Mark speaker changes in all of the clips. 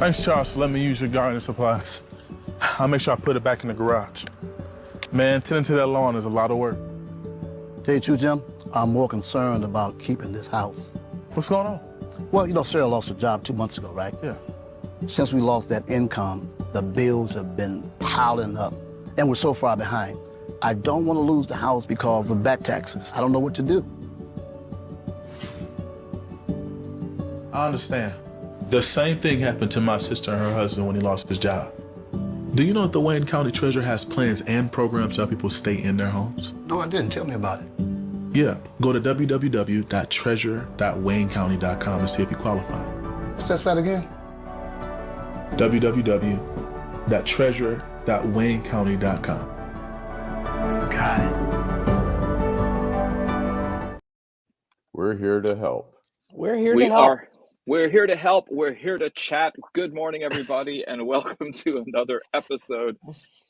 Speaker 1: Thanks, Charles, for letting me use your gardening supplies. I'll make sure I put it back in the garage. Man, tending to that lawn is a lot of work.
Speaker 2: Tell you the truth, Jim, I'm more concerned about keeping this house.
Speaker 1: What's going on?
Speaker 2: Well, you know, Sarah lost her job 2 months ago, right?
Speaker 1: Yeah.
Speaker 2: Since we lost that income, the bills have been piling up, and we're so far behind. I don't want to lose the house because of back taxes. I don't know what to do.
Speaker 1: I understand. The same thing happened to my sister and her husband when he lost his job. Do you know that the Wayne County Treasurer has plans and programs to help people stay in their homes?
Speaker 2: No, I didn't. Tell me about it.
Speaker 1: Yeah, go to www.treasure.waynecounty.com to see if you qualify.
Speaker 2: Say that again?
Speaker 1: www.treasure.waynecounty.com.
Speaker 2: Got it.
Speaker 3: We're here to help.
Speaker 4: We're here to help.
Speaker 5: We're here to help. We're here to chat. Good morning, everybody, and welcome to another episode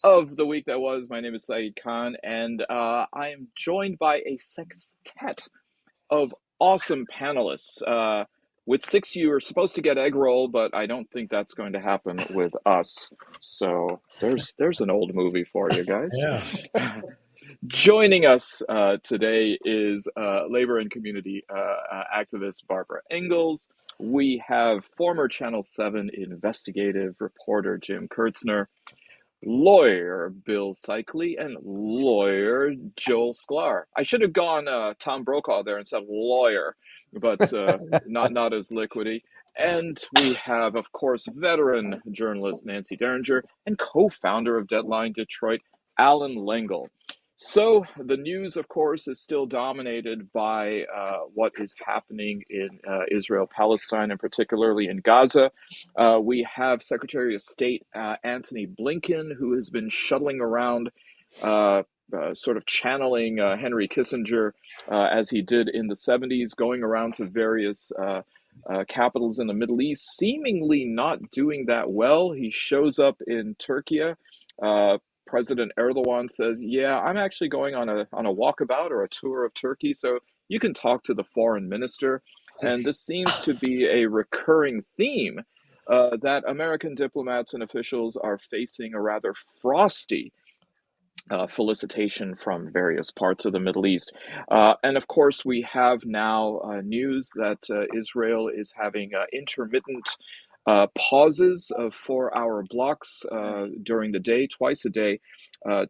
Speaker 5: of The Week That Was. My name is Saeed Khan, and I am joined by a sextet of awesome panelists. With 6, you were supposed to get egg roll, but I don't think that's going to happen with us. So there's an old movie for you guys.
Speaker 4: Yeah.
Speaker 5: Joining us today is labor and community activist Barbara Ingalls. We have former Channel 7 investigative reporter Jim Kiertzner, lawyer Bill Seikaly, and lawyer Joel Sklar. I should have gone Tom Brokaw there and said lawyer, but not as liquidy. And we have, of course, veteran journalist Nancy Derringer and co-founder of Deadline Detroit, Allan Lengel. So the news, of course, is still dominated by what is happening in Israel-Palestine, and particularly in Gaza. We have Secretary of State Antony Blinken, who has been shuttling around, sort of channeling Henry Kissinger as he did in the 70s, going around to various capitals in the Middle East, seemingly not doing that well. He shows up in Turkey. President Erdogan says, yeah, I'm actually going on a walkabout or a tour of Turkey, so you can talk to the foreign minister. And this seems to be a recurring theme that American diplomats and officials are facing a rather frosty felicitation from various parts of the Middle East. And of course, we have now news that Israel is having intermittent pauses of 4-hour blocks during the day, twice a day,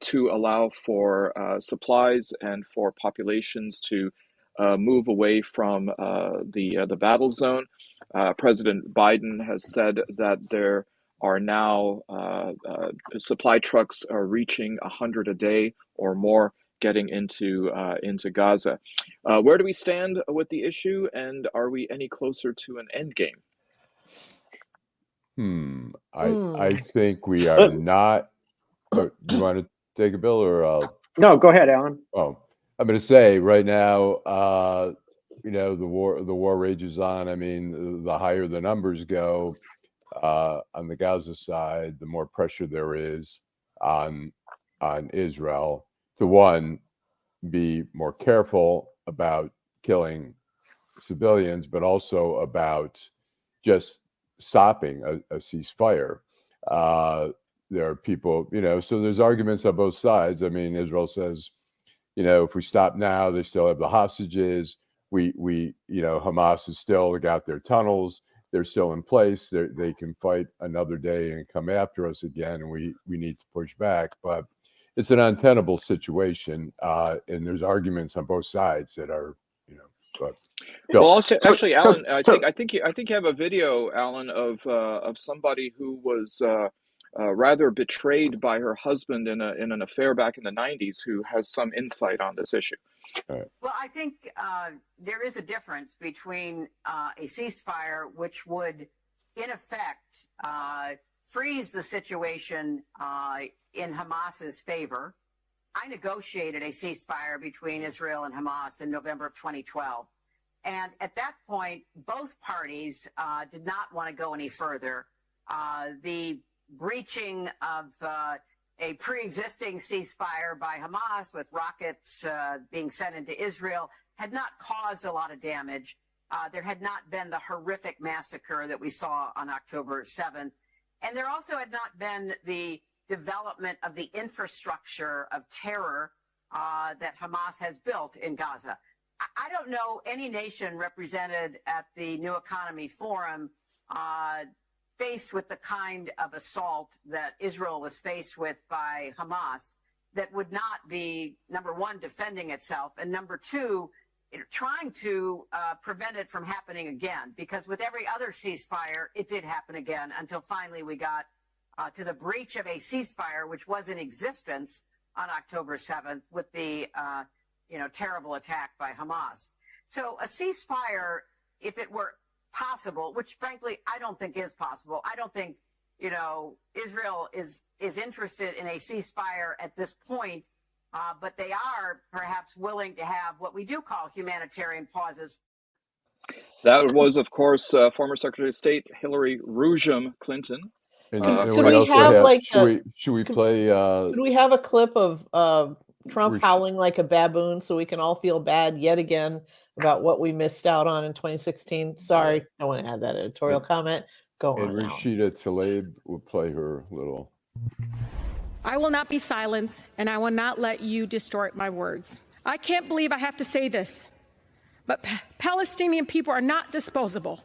Speaker 5: to allow for supplies and for populations to move away from the battle zone. President Biden has said that there are now supply trucks are reaching 100 a day or more getting into Gaza. Where do we stand with the issue, and are we any closer to an end game?
Speaker 3: I think we are not. Do you want to take a bill or?
Speaker 4: No, go ahead, Allan.
Speaker 3: Oh, I'm going to say right now, the war rages on. I mean, the higher the numbers go on the Gaza side, the more pressure there is on Israel to be more careful about killing civilians, but also about just stopping a ceasefire. There are people, so there's arguments on both sides. I mean, Israel says, if we stop now, they still have the hostages. Hamas has still got their tunnels. They're still in place. They can fight another day and come after us again, and we need to push back. But it's an untenable situation, and there's arguments on both sides that are, But
Speaker 5: well, also, actually, Allan, I think you have a video, Allan, of somebody who was rather betrayed by her husband in an affair back in the 90s, who has some insight on this issue.
Speaker 3: Right.
Speaker 6: Well, I think there is a difference between a ceasefire, which would, in effect, freeze the situation in Hamas's favor. I negotiated a ceasefire between Israel and Hamas in November of 2012. And at that point, both parties did not want to go any further. The breaching of a pre-existing ceasefire by Hamas with rockets being sent into Israel had not caused a lot of damage. there had not been the horrific massacre that we saw on October 7th. And there also had not been the development of the infrastructure of terror that Hamas has built in Gaza. I don't know any nation represented at the New Economy Forum faced with the kind of assault that Israel was faced with by Hamas that would not be, number one, defending itself, and number two, trying to prevent it from happening again. Because with every other ceasefire, it did happen again until finally we got to the breach of a ceasefire, which was in existence on October 7th with the terrible attack by Hamas. So a ceasefire, if it were possible, which frankly I don't think is possible, I don't think Israel is interested in a ceasefire at this point, but they are perhaps willing to have what we do call humanitarian pauses.
Speaker 5: That was, of course, former Secretary of State Hillary Clinton.
Speaker 3: Could we have should we play?
Speaker 7: Could we have a clip of Trump howling like a baboon so we can all feel bad yet again about what we missed out on in 2016? Sorry, I want to add that editorial comment. Go on.
Speaker 3: And Rashida Tlaib will play her little.
Speaker 8: I will not be silenced, and I will not let you distort my words. I can't believe I have to say this, but Palestinian people are not disposable.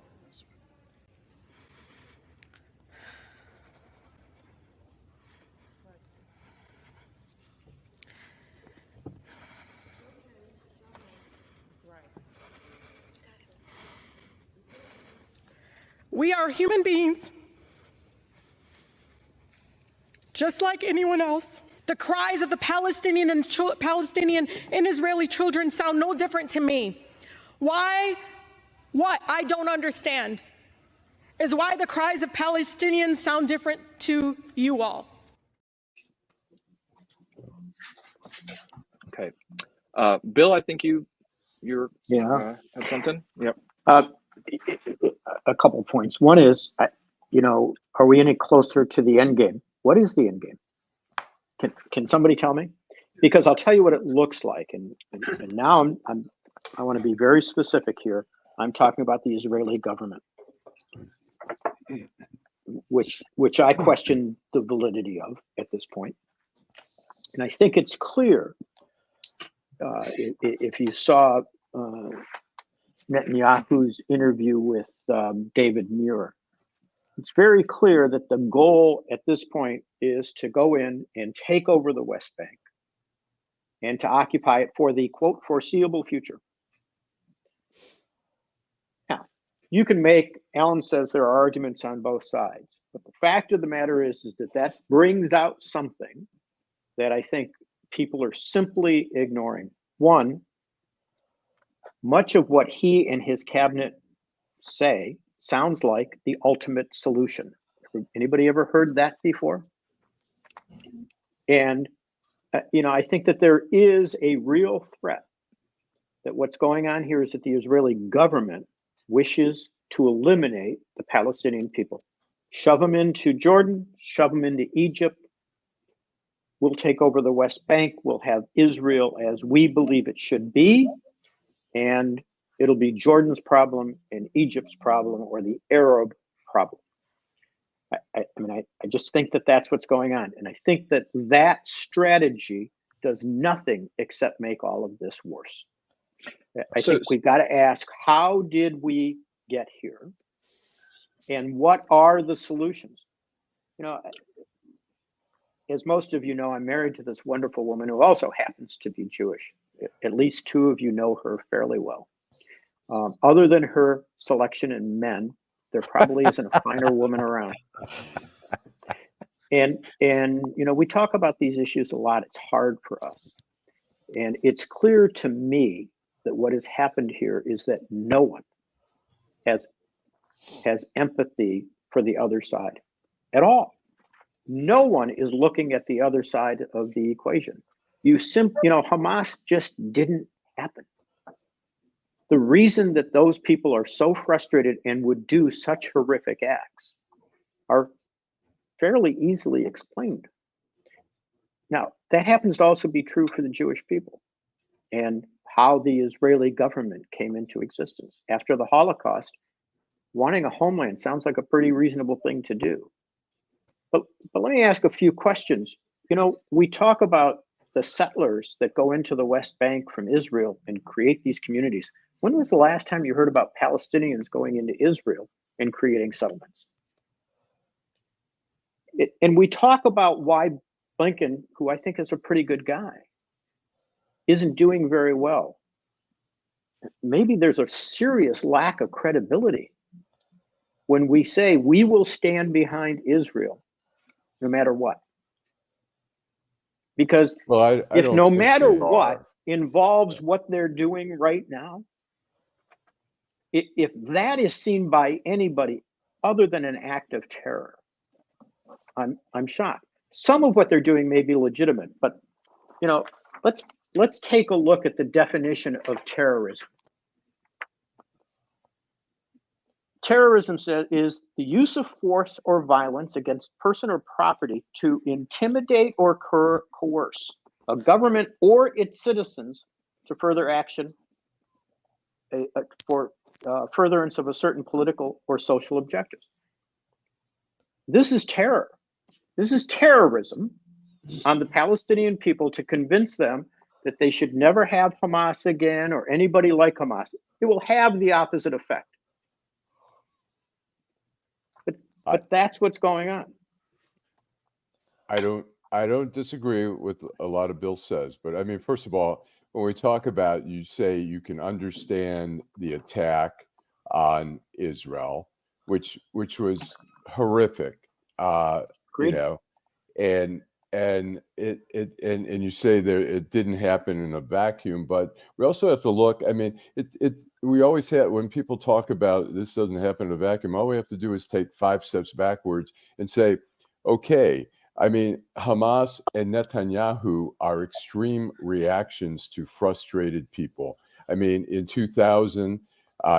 Speaker 8: We are human beings, just like anyone else. The cries of the Palestinian and Israeli children sound no different to me. Why? What I don't understand is why the cries of Palestinians sound different to you all.
Speaker 5: Okay. Bill, I think you're have something? Yep.
Speaker 4: A couple points. One is, are we any closer to the end game? What is the end game? Can somebody tell me? Because I'll tell you what it looks like. And now I want to be very specific here. I'm talking about the Israeli government, which I question the validity of at this point. And I think it's clear if you saw Netanyahu's interview with David Muir, it's very clear that the goal at this point is to go in and take over the West Bank and to occupy it for the, quote, foreseeable future. Now, you can make, Allan says there are arguments on both sides, but the fact of the matter is that brings out something that I think people are simply ignoring. One, much of what he and his cabinet say sounds like the ultimate solution. Anybody ever heard that before? And, I think that there is a real threat that what's going on here is that the Israeli government wishes to eliminate the Palestinian people. Shove them into Jordan, shove them into Egypt. We'll take over the West Bank. We'll have Israel as we believe it should be. And it'll be Jordan's problem and Egypt's problem, or the Arab problem. I just think that that's what's going on. And I think that strategy does nothing except make all of this worse. I think we've got to ask, how did we get here? And what are the solutions? As most of you know, I'm married to this wonderful woman who also happens to be Jewish. At least two of you know her fairly well. Other than her selection in men, there probably isn't a finer woman around. And we talk about these issues a lot. It's hard for us. And it's clear to me that what has happened here is that no one has empathy for the other side at all. No one is looking at the other side of the equation. Hamas just didn't happen. The reason that those people are so frustrated and would do such horrific acts are fairly easily explained. Now, that happens to also be true for the Jewish people. And how the Israeli government came into existence. After the Holocaust, wanting a homeland sounds like a pretty reasonable thing to do. But let me ask a few questions. You know, we talk about the settlers that go into the West Bank from Israel and create these communities. When was the last time you heard about Palestinians going into Israel and creating settlements? And we talk about why Blinken, who I think is a pretty good guy, isn't doing very well. Maybe there's a serious lack of credibility when we say we will stand behind Israel no matter what. Because
Speaker 3: I
Speaker 4: if
Speaker 3: don't
Speaker 4: no
Speaker 3: think
Speaker 4: matter
Speaker 3: they
Speaker 4: what
Speaker 3: are.
Speaker 4: involves what they're doing right now, if that is seen by anybody other than an act of terror, I'm shocked. Some of what they're doing may be legitimate, but you know, let's take a look at the definition of terrorism. Terrorism is the use of force or violence against person or property to intimidate or coerce a government or its citizens to further action for furtherance of a certain political or social objectives. This is terror. This is terrorism on the Palestinian people to convince them that they should never have Hamas again or anybody like Hamas. It will have the opposite effect. But that's what's going on.
Speaker 3: I don't disagree with a lot of Bill says, but I mean, first of all, when we talk about, you say you can understand the attack on Israel, which was horrific, you know, and you say that it didn't happen in a vacuum, but we also have to look. I mean, we always have, when people talk about this doesn't happen in a vacuum, all we have to do is take 5 steps backwards and say, okay, I mean, Hamas and Netanyahu are extreme reactions to frustrated people. I mean, in 2000,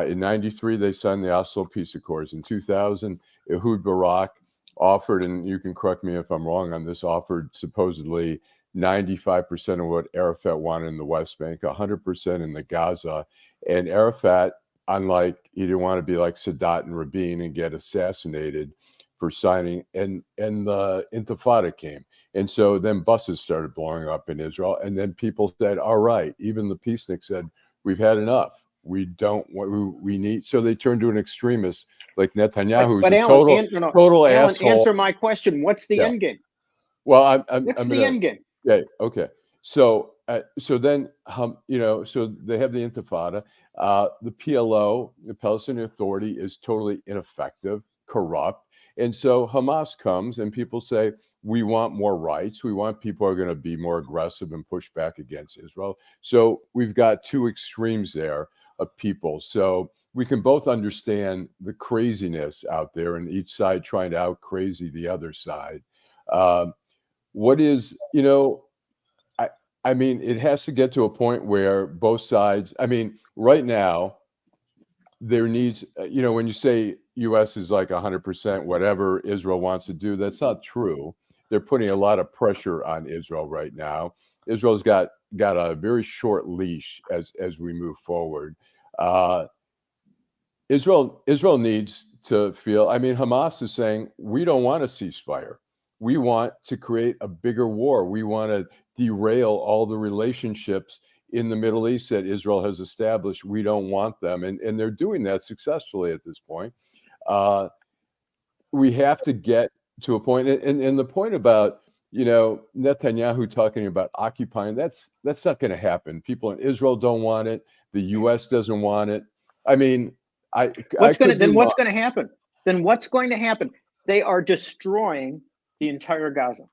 Speaker 3: in 93, they signed the Oslo Peace Accords. In 2000, Ehud Barak offered, and you can correct me if I'm wrong on this, offered supposedly 95% of what Arafat wanted in the West Bank, 100% in the Gaza. And Arafat, unlike, he didn't want to be like Sadat and Rabin and get assassinated for signing, and the Intifada came. And so then buses started blowing up in Israel. And then people said, all right, even the peaceniks said, we've had enough. We don't want, we need, so they turned to an extremist like Netanyahu, who's a
Speaker 4: Alan,
Speaker 3: total
Speaker 4: Alan,
Speaker 3: asshole.
Speaker 4: answer my question. What's the end game?
Speaker 3: Well,
Speaker 4: what's the end game?
Speaker 3: Yeah, okay. So then, you know, so they have the Intifada. The PLO, the Palestinian Authority, is totally ineffective, corrupt. And so Hamas comes and people say, we want more rights. We want people who are going to be more aggressive and push back against Israel. So we've got 2 extremes there of people. So we can both understand the craziness out there and each side trying to out crazy the other side. What is, you know, I mean, it has to get to a point where both sides, I mean, right now, there needs, you know, when you say U.S. is like 100% whatever Israel wants to do, that's not true. They're putting a lot of pressure on Israel right now. Israel's got a very short leash as we move forward. Israel needs to feel, I mean, Hamas is saying, we don't want a ceasefire. We want to create a bigger war. We want to derail all the relationships in the Middle East that Israel has established. We don't want them. And they're doing that successfully at this point. We have to get to a point. And the point about, you know, Netanyahu talking about occupying, that's not going to happen. People in Israel don't want it. The U.S. doesn't want it. I mean, what's going
Speaker 4: to happen? Then what's going to happen? They are destroying the entire Gaza.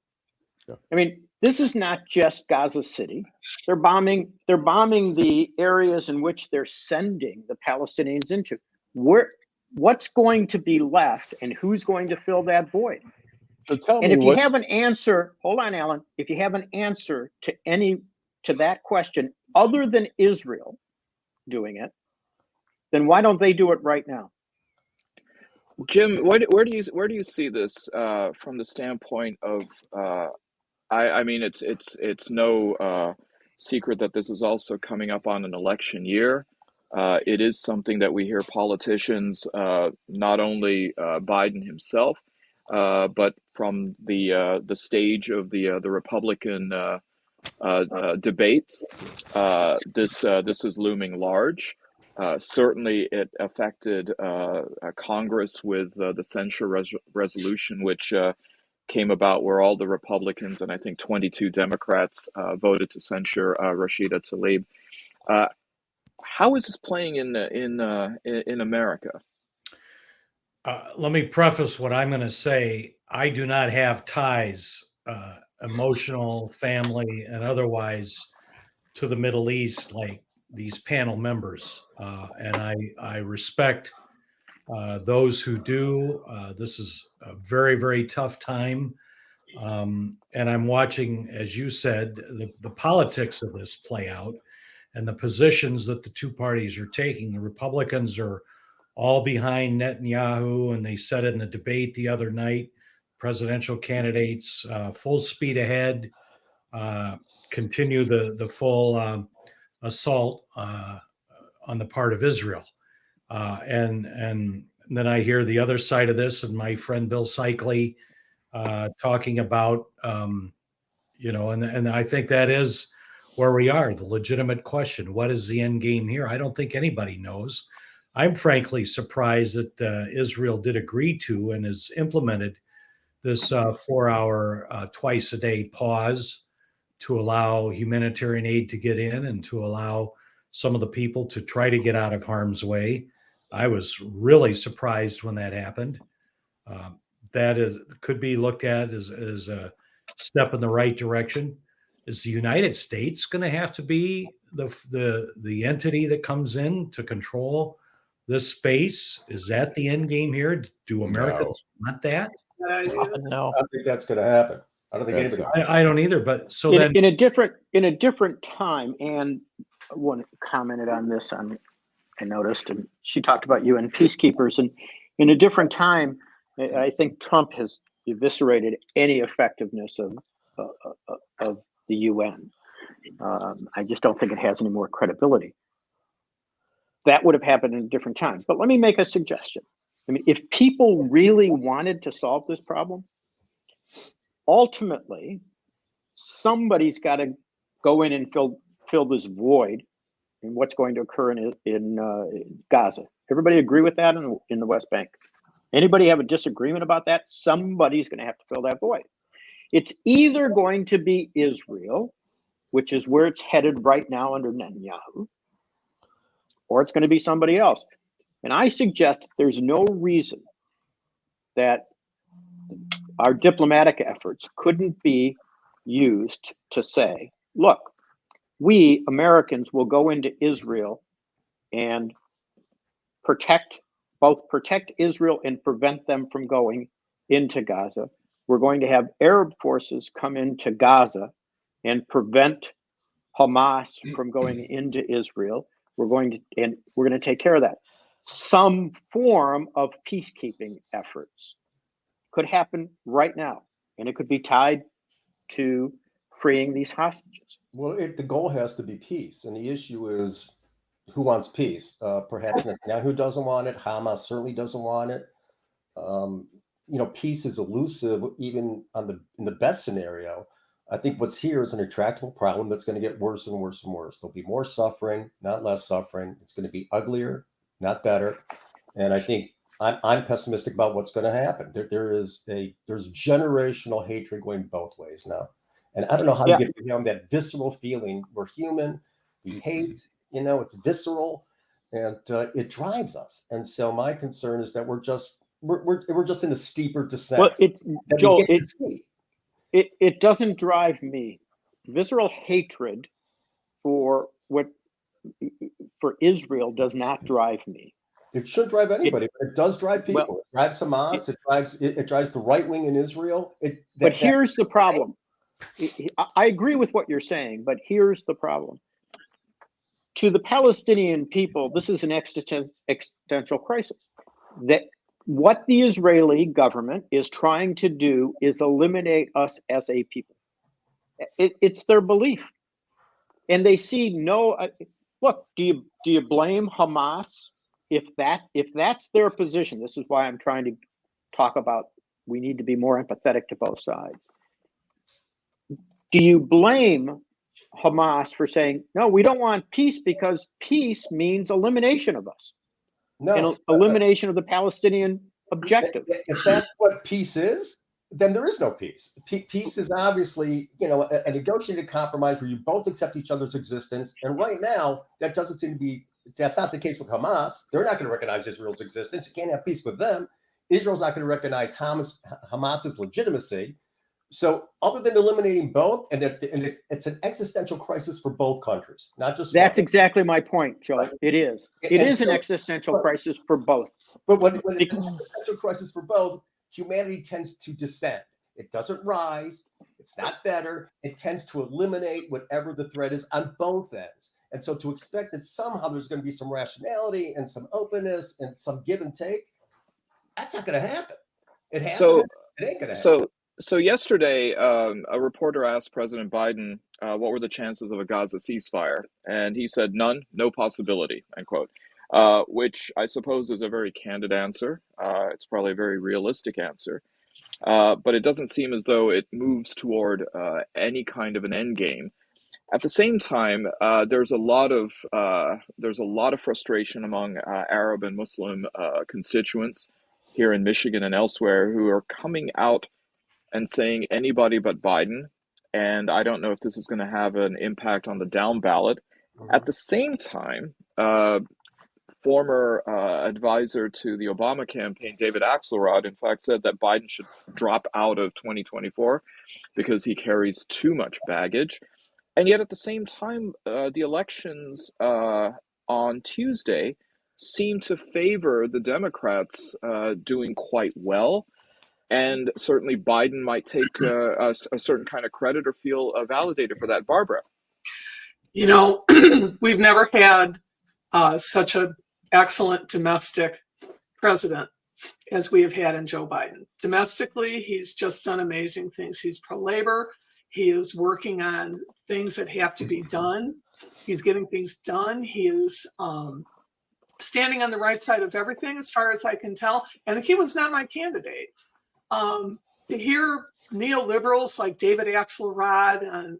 Speaker 4: Yeah. I mean, this is not just Gaza City. They're bombing the areas in which they're sending the Palestinians into. What's going to be left, and who's going to fill that void?
Speaker 3: So tell
Speaker 4: and
Speaker 3: me
Speaker 4: if you have an answer, hold on, Alan. If you have an answer to that question other than Israel doing it, then why don't they do it right now?
Speaker 5: Jim, where do you see this from the standpoint of? I mean, it's no secret that this is also coming up on an election year. It is something that we hear politicians, not only Biden himself, but from the stage of the Republican debates. This is looming large. Certainly, it affected Congress with the censure resolution, which came about where all the Republicans and I think 22 Democrats voted to censure Rashida Tlaib. How is this playing in America?
Speaker 9: Let me preface what I'm going to say. I do not have ties, emotional, family, and otherwise, to the Middle East like these panel members. And I respect those who do. This is a very, very tough time. And I'm watching, as you said, the politics of this play out and the positions that the two parties are taking. The Republicans are all behind Netanyahu, and they said in the debate the other night, presidential candidates full speed ahead, continue the full assault on the part of Israel. And then I hear the other side of this, and my friend Bill Seikaly talking about, and I think that is where we are, the legitimate question. What is the end game here? I don't think anybody knows. I'm frankly surprised that Israel did agree to and has implemented this 4-hour, twice a day pause to allow humanitarian aid to get in and to allow some of the people to try to get out of harm's way. I was really surprised when that happened. That could be looked at as a step in the right direction. Is the United States going to have to be the entity that comes in to control this space? Is that the end game here? Do Americans want that?
Speaker 7: No.
Speaker 10: I don't think that's going to happen. I don't think anybody.
Speaker 9: I don't either. But so
Speaker 4: in,
Speaker 9: then,
Speaker 4: in a different time, and one commented on this. I noticed, and she talked about UN peacekeepers, and in a different time, I think Trump has eviscerated any effectiveness of the UN. I just don't think it has any more credibility. That would have happened in a different time. But let me make a suggestion. I mean, if people really wanted to solve this problem, ultimately, somebody's got to go in and fill this void in what's going to occur in Gaza. Everybody agree with that in the West Bank? Anybody have a disagreement about that? Somebody's going to have to fill that void. It's either going to be Israel, which is where it's headed right now under Netanyahu, or it's going to be somebody else. And I suggest there's no reason that our diplomatic efforts couldn't be used to say, look, we Americans will go into Israel and protect Israel and prevent them from going into Gaza. We're going to have Arab forces come into Gaza and prevent Hamas from going into Israel. We're going to take care of that. Some form of peacekeeping efforts could happen right now, and it could be tied to freeing these hostages.
Speaker 10: Well, the goal has to be peace, and the issue is who wants peace. Perhaps Netanyahu doesn't want it. Hamas certainly doesn't want it. Peace is elusive, even in the best scenario. I think what's here is an intractable problem that's going to get worse and worse and worse. There'll be more suffering, not less suffering. It's going to be uglier, not better. And I think I'm pessimistic about what's going to happen. There's generational hatred going both ways now. And I don't know how to get beyond that visceral feeling. We're human. We hate, it's visceral, and it drives us. And so my concern is that we're just in a steeper descent.
Speaker 4: Well, Joel, it doesn't drive me. Visceral hatred for Israel does not drive me.
Speaker 10: It should drive anybody, but it does drive people. It drives Hamas. It drives the right wing in Israel.
Speaker 4: But here's the problem. I agree with what you're saying, but here's the problem. To the Palestinian people, this is an existential crisis. That what the Israeli government is trying to do is eliminate us as a people. It's their belief. and they see no. Look, do you blame Hamas if that's their position? This is why I'm trying to talk about we need to be more empathetic to both sides. Do you blame Hamas for saying, no, we don't want peace because peace means elimination of us?
Speaker 10: No,
Speaker 4: and elimination of the Palestinian objective.
Speaker 10: If that's what peace is, then there is no peace. Peace is obviously, a negotiated compromise where you both accept each other's existence. And right now, that doesn't seem to be, that's not the case with Hamas. They're not going to recognize Israel's existence. You can't have peace with them. Israel's not going to recognize Hamas's legitimacy. So other than eliminating both, and it's an existential crisis for both countries, not just
Speaker 4: That's
Speaker 10: one.
Speaker 4: exactly my point, Joe. Right. It is. It is an existential crisis for both.
Speaker 10: But when it's an existential crisis for both, humanity tends to descend. It doesn't rise. It's not better. It tends to eliminate whatever the threat is on both ends. And so to expect that somehow there's going to be some rationality and some openness and some give and take, that's not going to happen. It ain't going to happen.
Speaker 5: So yesterday, a reporter asked President Biden what were the chances of a Gaza ceasefire, and he said none, no possibility, end quote, which I suppose is a very candid answer. It's probably a very realistic answer, but it doesn't seem as though it moves toward any kind of an end game. At the same time, there's a lot of frustration among Arab and Muslim constituents here in Michigan and elsewhere who are coming out and saying anybody but Biden. And I don't know if this is going to have an impact on the down ballot. At the same time, former advisor to the Obama campaign, David Axelrod, in fact, said that Biden should drop out of 2024 because he carries too much baggage. And yet at the same time, the elections on Tuesday seem to favor the Democrats doing quite well. And certainly Biden might take a certain kind of credit or feel validated for that. Barbara.
Speaker 11: We've never had such an excellent domestic president as we have had in Joe Biden. Domestically, he's just done amazing things. He's pro-labor. He is working on things that have to be done. He's getting things done. He is standing on the right side of everything as far as I can tell. And he was not my candidate. To hear neoliberals like David Axelrod and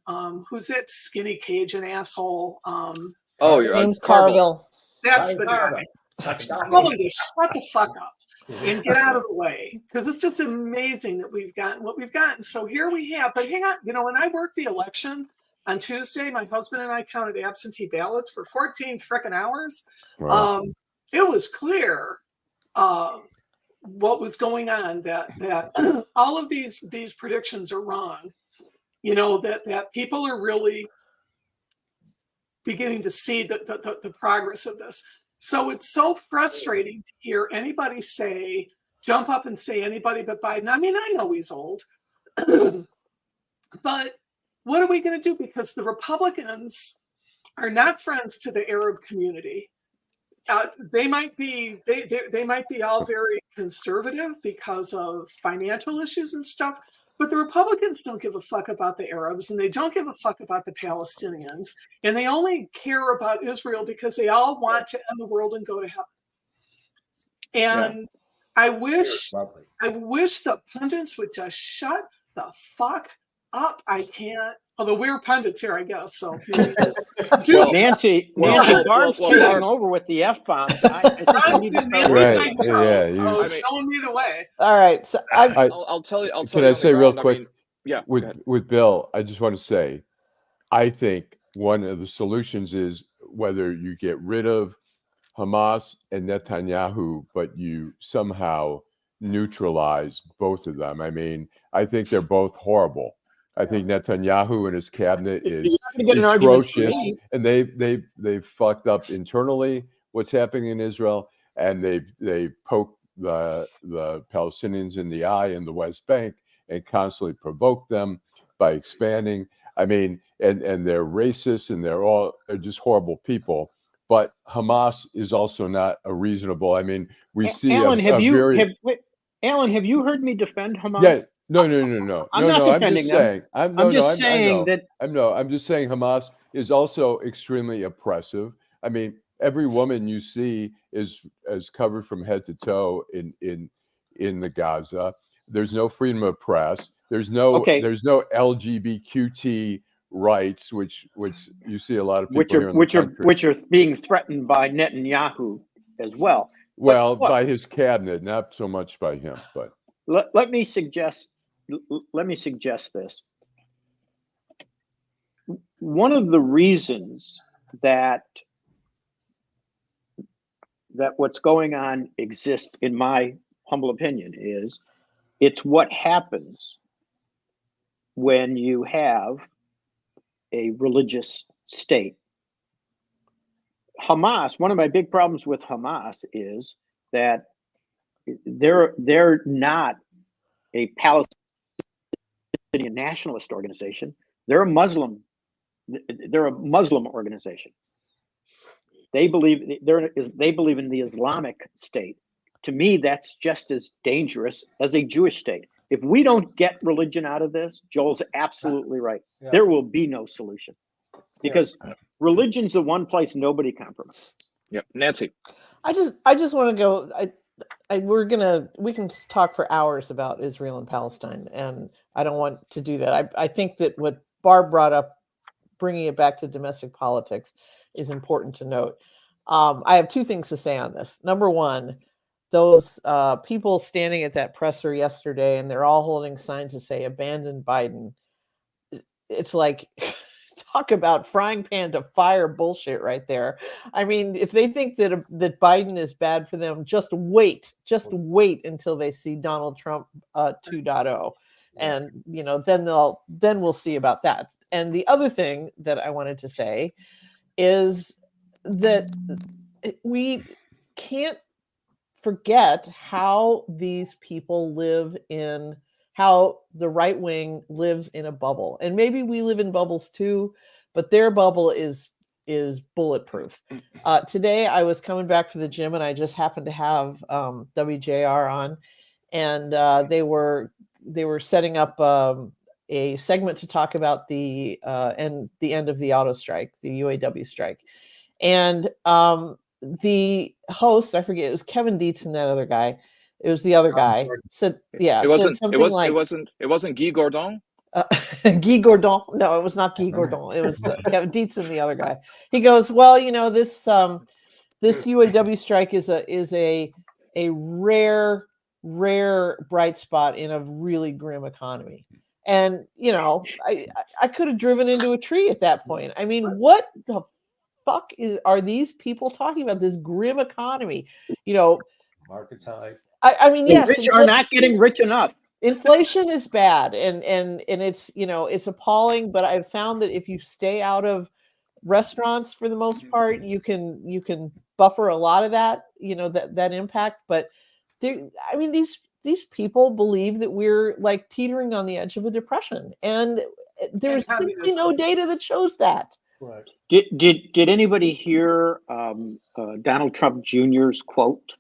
Speaker 11: who's that skinny Cajun asshole?
Speaker 7: James Carville.
Speaker 11: That's the guy. I told him to shut the fuck up and get out of the way, because it's just amazing that we've gotten what we've gotten. So here we have, but hang on, when I worked the election on Tuesday, my husband and I counted absentee ballots for 14 frickin' hours.
Speaker 3: Wow.
Speaker 11: It was clear what was going on, that all of these predictions are wrong. That people are really beginning to see the progress of this. So it's so frustrating to hear anybody jump up and say anybody but Biden. I mean, I know he's old, but what are we going to do? Because the Republicans are not friends to the Arab community. They might be all very conservative because of financial issues and stuff, but the Republicans don't give a fuck about the Arabs, and they don't give a fuck about the Palestinians, and they only care about Israel because they all want to end the world and go to heaven. And I wish the pundits would just shut the fuck up. I can't. Although we're pundits here, I guess. So
Speaker 4: Nancy, Barb's taking over with the F-bomb.
Speaker 11: Showing me the way.
Speaker 7: All right. So
Speaker 5: I'll tell you.
Speaker 3: Can I say real quick?
Speaker 5: Yeah.
Speaker 3: With Bill, I just want to say, I think one of the solutions is whether you get rid of Hamas and Netanyahu, but you somehow neutralize both of them. I mean, I think they're both horrible. I think Netanyahu and his cabinet is atrocious, and they've fucked up internally what's happening in Israel, and they've poked the Palestinians in the eye in the West Bank and constantly provoked them by expanding. I mean, and they're racist, and they're just horrible people. But Hamas is also not a reasonable. I mean, we see
Speaker 4: Allan, have you heard me defend Hamas?
Speaker 3: Yeah. No.
Speaker 4: I'm not defending them.
Speaker 3: I'm just saying Hamas is also extremely oppressive. I mean, every woman you see is covered from head to toe in the Gaza. There's no freedom of press. There's no LGBTQT rights, which you see a lot of people here in the country.
Speaker 4: which are being threatened by Netanyahu as well.
Speaker 3: Well, by his cabinet, not so much by him. But
Speaker 4: let me suggest this. One of the reasons that what's going on exists, in my humble opinion, is it's what happens when you have a religious state. Hamas, one of my big problems with Hamas is that they're not a Palestinian nationalist organization. They're a Muslim organization. They believe in the Islamic State. To me, that's just as dangerous as a Jewish state. If we don't get religion out of this, Joel's absolutely right. Yeah. There will be no solution, because religion's the one place nobody compromises.
Speaker 5: Yep, Nancy.
Speaker 7: I just want to go. We can talk for hours about Israel and Palestine, and I don't want to do that. I think that what Barb brought up, bringing it back to domestic politics, is important to note. I have two things to say on this. Number one, those people standing at that presser yesterday, and they're all holding signs that say "Abandon Biden." It's like, talk about frying pan to fire bullshit right there. I mean, if they think that Biden is bad for them, just wait until they see Donald Trump 2.0, and then we'll see about that. And the other thing that I wanted to say is that we can't forget how these people how the right wing lives in a bubble. And maybe we live in bubbles too, but their bubble is bulletproof. Today I was coming back from the gym, and I just happened to have WJR on, and they were setting up a segment to talk about the end of the auto strike, the UAW strike. And the host, I forget, it was Kevin Dietz and that other guy. It was the other guy. Said, yeah,
Speaker 5: it wasn't Guy Gordon.
Speaker 7: Guy Gordon. No, it was not Guy Gordon. It was Kevin Dietz and the other guy. He goes, well, this UAW strike is a rare bright spot in a really grim economy. And I could have driven into a tree at that point. I mean, what the fuck are these people talking about? This grim economy,
Speaker 10: market's high.
Speaker 7: I mean, yes,
Speaker 4: the rich are not getting rich enough. Inflation
Speaker 7: is bad, and it's it's appalling. But I've found that if you stay out of restaurants for the most part, you can buffer a lot of that that impact. But these people believe that we're like teetering on the edge of a depression, and there's simply no data that shows that.
Speaker 4: Right. Did anybody hear Donald Trump Jr.'s quote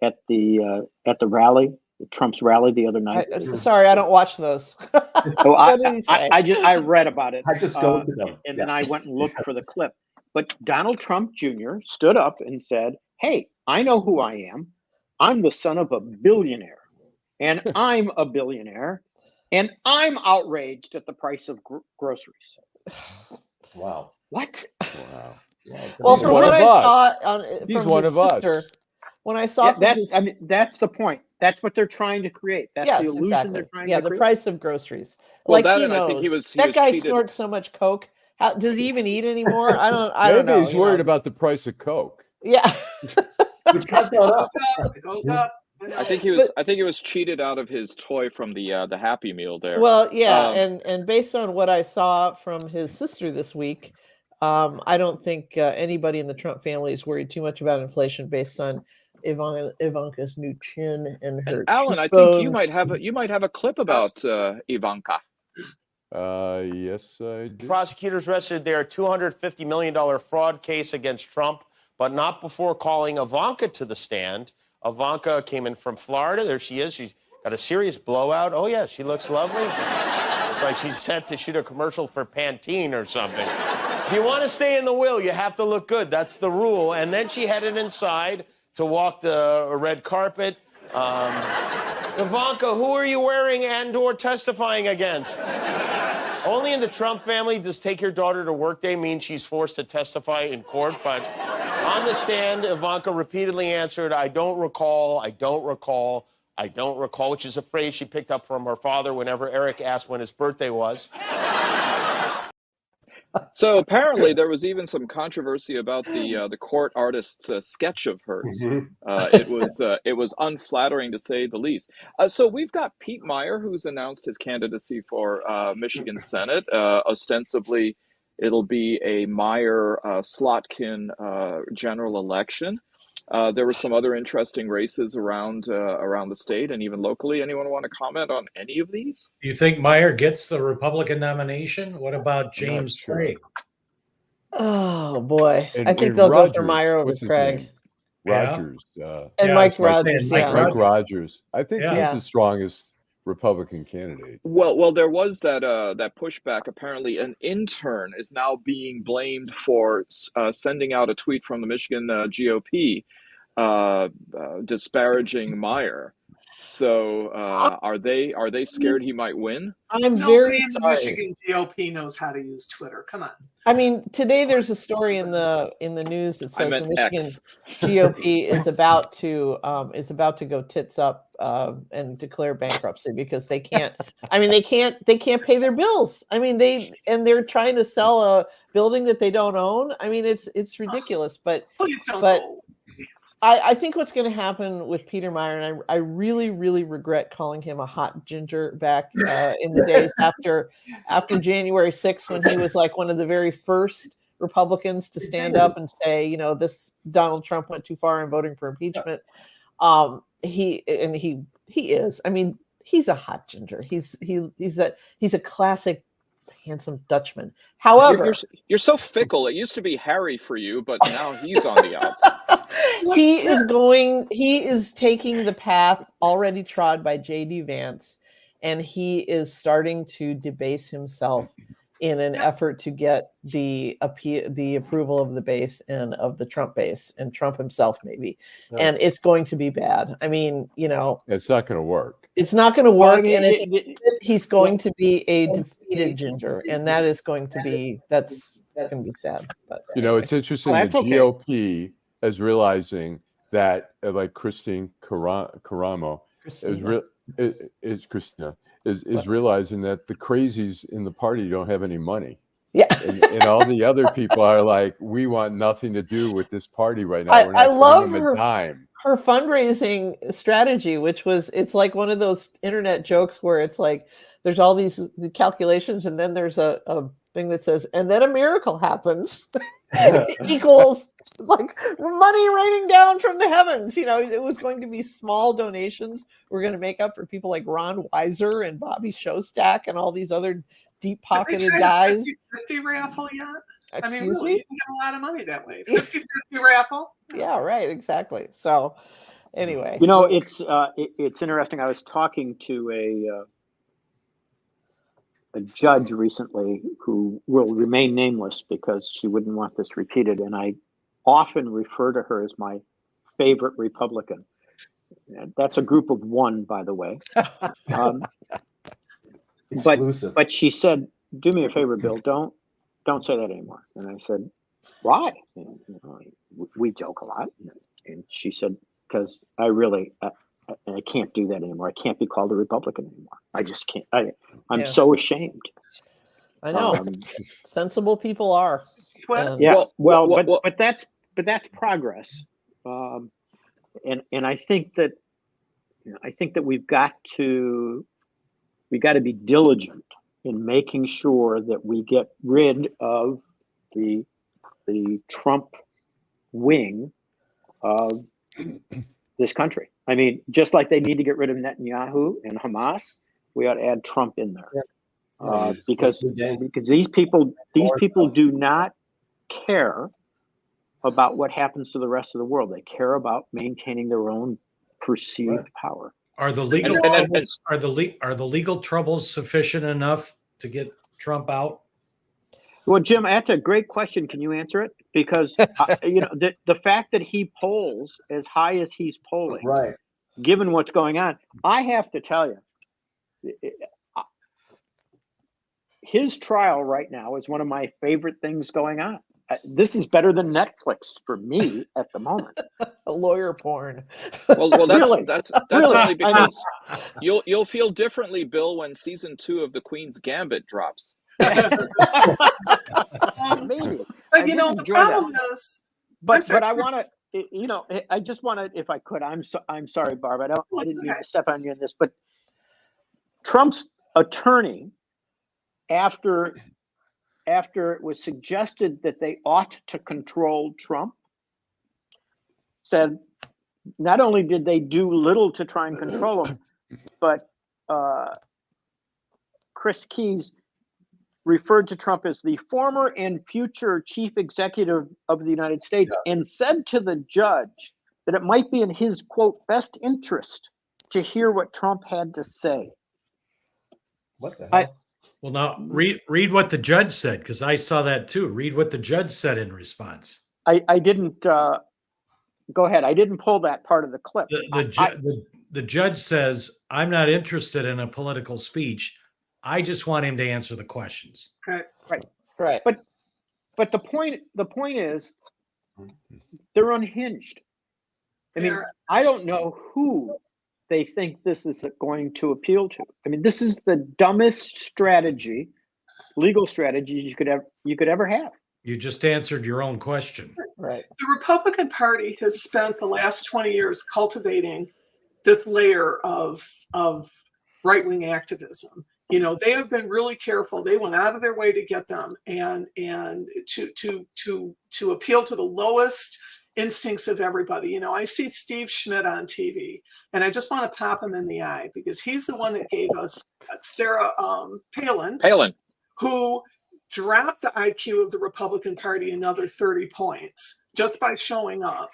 Speaker 4: at the rally, Trump's rally the other night?
Speaker 7: Sorry, I don't watch those.
Speaker 4: What did he say? I read about it.
Speaker 10: I just go to them,
Speaker 4: and then I went and looked for the clip. But Donald Trump Jr. stood up and said, "Hey, I know who I am. I'm the son of a billionaire, and I'm a billionaire, and I'm outraged at the price of groceries."
Speaker 10: Wow.
Speaker 4: What?
Speaker 10: Wow.
Speaker 7: Well, from what I saw from his sister, when I saw
Speaker 4: that's the point. That's what they're trying to create. That's the illusion they're trying to create.
Speaker 7: The price of groceries.
Speaker 5: Well,
Speaker 7: he knows. That guy snorts so much Coke. Does he even eat anymore? I don't know.
Speaker 3: Maybe he's worried about the price of Coke.
Speaker 7: Yeah.
Speaker 11: Which goes up. It goes up.
Speaker 5: I think he was cheated out of his toy from the Happy Meal there.
Speaker 7: Well, yeah, and based on what I saw from his sister this week, I don't think anybody in the Trump family is worried too much about inflation based on Ivanka's new chin and her.
Speaker 5: And Allan, I think you might have a clip about Ivanka.
Speaker 3: Yes, I do.
Speaker 12: Prosecutors rested their $250 million fraud case against Trump, but not before calling Ivanka to the stand. Ivanka came in from Florida. There she is. She's got a serious blowout. Oh, yeah, she looks lovely. It's like she's set to shoot a commercial for Pantene or something. If you want to stay in the will, you have to look good. That's the rule. And then she headed inside to walk the red carpet. Ivanka, who are you wearing and/or testifying against? Only in the Trump family does take your daughter to work day mean she's forced to testify in court. But on the stand, Ivanka repeatedly answered, I don't recall, I don't recall, I don't recall, which is a phrase she picked up from her father whenever Eric asked when his birthday was.
Speaker 5: So apparently there was even some controversy about the court artist's sketch of hers. It was unflattering to say the least. So we've got Pete Meijer, who's announced his candidacy for Michigan Senate. Ostensibly, it'll be a Meijer-Slotkin general election. There were some other interesting races around the state and even locally. Anyone want to comment on any of these?
Speaker 9: Do you think Meijer gets the Republican nomination? What about James Craig?
Speaker 7: Oh boy,
Speaker 3: And-
Speaker 7: I think
Speaker 3: and
Speaker 7: they'll
Speaker 3: Rogers,
Speaker 7: go for Meijer over
Speaker 3: what's his
Speaker 7: Craig.
Speaker 3: name? Rogers.
Speaker 7: And
Speaker 9: Yeah,
Speaker 7: Mike
Speaker 9: that's what I'm saying,
Speaker 7: Rogers.
Speaker 9: Mike
Speaker 7: Yeah.
Speaker 3: Mike Rogers. I think
Speaker 9: Yeah.
Speaker 3: he's
Speaker 7: Yeah.
Speaker 3: the strongest Republican candidate.
Speaker 5: Well, there was that pushback. Apparently, an intern is now being blamed for sending out a tweet from the Michigan GOP disparaging Meijer. So, are they scared he might win?
Speaker 7: I'm
Speaker 11: Nobody
Speaker 7: very
Speaker 11: in the
Speaker 7: sorry.
Speaker 11: Michigan GOP knows how to use Twitter. Come on.
Speaker 7: I mean, today there's a story in the news that
Speaker 5: I
Speaker 7: says the
Speaker 5: meant
Speaker 7: Michigan
Speaker 5: X.
Speaker 7: GOP is about to go tits up and declare bankruptcy because they can't. I mean, they can't pay their bills. I mean, they're trying to sell a building that they don't own. I mean, it's ridiculous. But
Speaker 11: Please don't.
Speaker 7: but I think what's going to happen with Peter Meijer, and I really, really regret calling him a hot ginger back in the days after January 6th, when he was like one of the very first Republicans to stand up and say, you know, this Donald Trump went too far in voting for impeachment. He is. I mean, he's a hot ginger. He's a classic handsome Dutchman. However,
Speaker 5: you're so fickle. It used to be Harry for you, but now he's on the outside.
Speaker 7: he is taking the path already trod by J.D. Vance, and he is starting to debase himself in an effort to get the approval of the base and of the Trump base and Trump himself maybe. And it's going to be bad. I mean, you know,
Speaker 3: It's not going to work.
Speaker 7: it's not going to work.
Speaker 4: I mean,
Speaker 7: and he's going to be a defeated ginger, and that is going to be that's going to be sad. But
Speaker 3: You know, it's interesting.
Speaker 4: Well,
Speaker 3: The
Speaker 4: that's okay.
Speaker 3: GOP is realizing that, like Christine Caramo is realizing that the crazies in the party don't have any money.
Speaker 7: yeah.
Speaker 3: And all the other people are like, we want nothing to do with this party right now. We're not
Speaker 7: I
Speaker 3: giving
Speaker 7: love
Speaker 3: them
Speaker 7: her-
Speaker 3: a dime.
Speaker 7: Her fundraising strategy, which was, it's like one of those internet jokes where it's like there's all these calculations, and then there's a thing that says, and then a miracle happens. Equals like money raining down from the heavens. You know, it was going to be small donations we're going to make up for people like Ron Weiser and Bobby Shostak and all these other deep pocketed guys.
Speaker 11: 50 raffle yet? I mean,
Speaker 7: Excuse
Speaker 11: really,
Speaker 7: me?
Speaker 11: you can get a lot of money that way. 50-50 raffle.
Speaker 7: Yeah, right, exactly. So anyway,
Speaker 4: You know, it's interesting. I was talking to a judge recently who will remain nameless because she wouldn't want this repeated, and I often refer to her as my favorite Republican. That's a group of one, by the way.
Speaker 10: Exclusive.
Speaker 4: But she said, "Do me a favor, Bill. Don't say that anymore." And I said, "Why?" And, you know, we joke a lot. And she said, "Because I can't do that anymore. I can't be called a Republican anymore. I just can't. I'm
Speaker 7: Yeah.
Speaker 4: so ashamed."
Speaker 7: I know sensible people are.
Speaker 11: Well,
Speaker 7: And-
Speaker 4: But that's progress. And I think that we've got to be diligent in making sure that we get rid of the Trump wing of this country. I mean, just like they need to get rid of Netanyahu and Hamas, we ought to add Trump in there. Because these people do not care about what happens to the rest of the world. They care about maintaining their own perceived power.
Speaker 9: Are the legal troubles sufficient enough to get Trump out?
Speaker 4: Well, Jim, that's a great question. Can you answer it? Because the fact that he polls as high as he's polling,
Speaker 10: Right.
Speaker 4: given what's going on, I have to tell you, his trial right now is one of my favorite things going on. This is better than Netflix for me at the moment.
Speaker 7: Lawyer porn.
Speaker 5: Well,
Speaker 4: Really?
Speaker 5: that's
Speaker 4: Really?
Speaker 5: only because you'll feel differently, Bill, when season 2 of The Queen's Gambit drops.
Speaker 4: Maybe.
Speaker 11: But the problem is,
Speaker 4: but I want to, I just want to, if I could, I'm sorry, Barb, I didn't mean to step on you in this, but Trump's attorney, after it was suggested that they ought to control Trump, said not only did they do little to try and control him, but Chris Keyes referred to Trump as the former and future chief executive of the United States, and said to the judge that it might be in his, quote, best interest to hear what Trump had to say.
Speaker 10: What the hell?
Speaker 9: Well, now read what the judge said, because I saw that too. Read what the judge said in response.
Speaker 4: I didn't go ahead. I didn't pull that part of the clip.
Speaker 9: The judge says, I'm not interested in a political speech. I just want him to answer the questions.
Speaker 4: Right. But the point is, they're unhinged. I mean, I don't know who they think this is going to appeal to. I mean, this is the dumbest strategy, legal strategy you could ever have.
Speaker 9: You just answered your own question.
Speaker 4: Right.
Speaker 11: The Republican Party has spent the last 20 years cultivating this layer of right-wing activism. They have been really careful. They went out of their way to get them and to appeal to the lowest instincts of everybody. I see Steve Schmidt on TV, and I just want to pop him in the eye because he's the one that gave us Sarah Palin, who dropped the IQ of the Republican Party another 30 points just by showing up.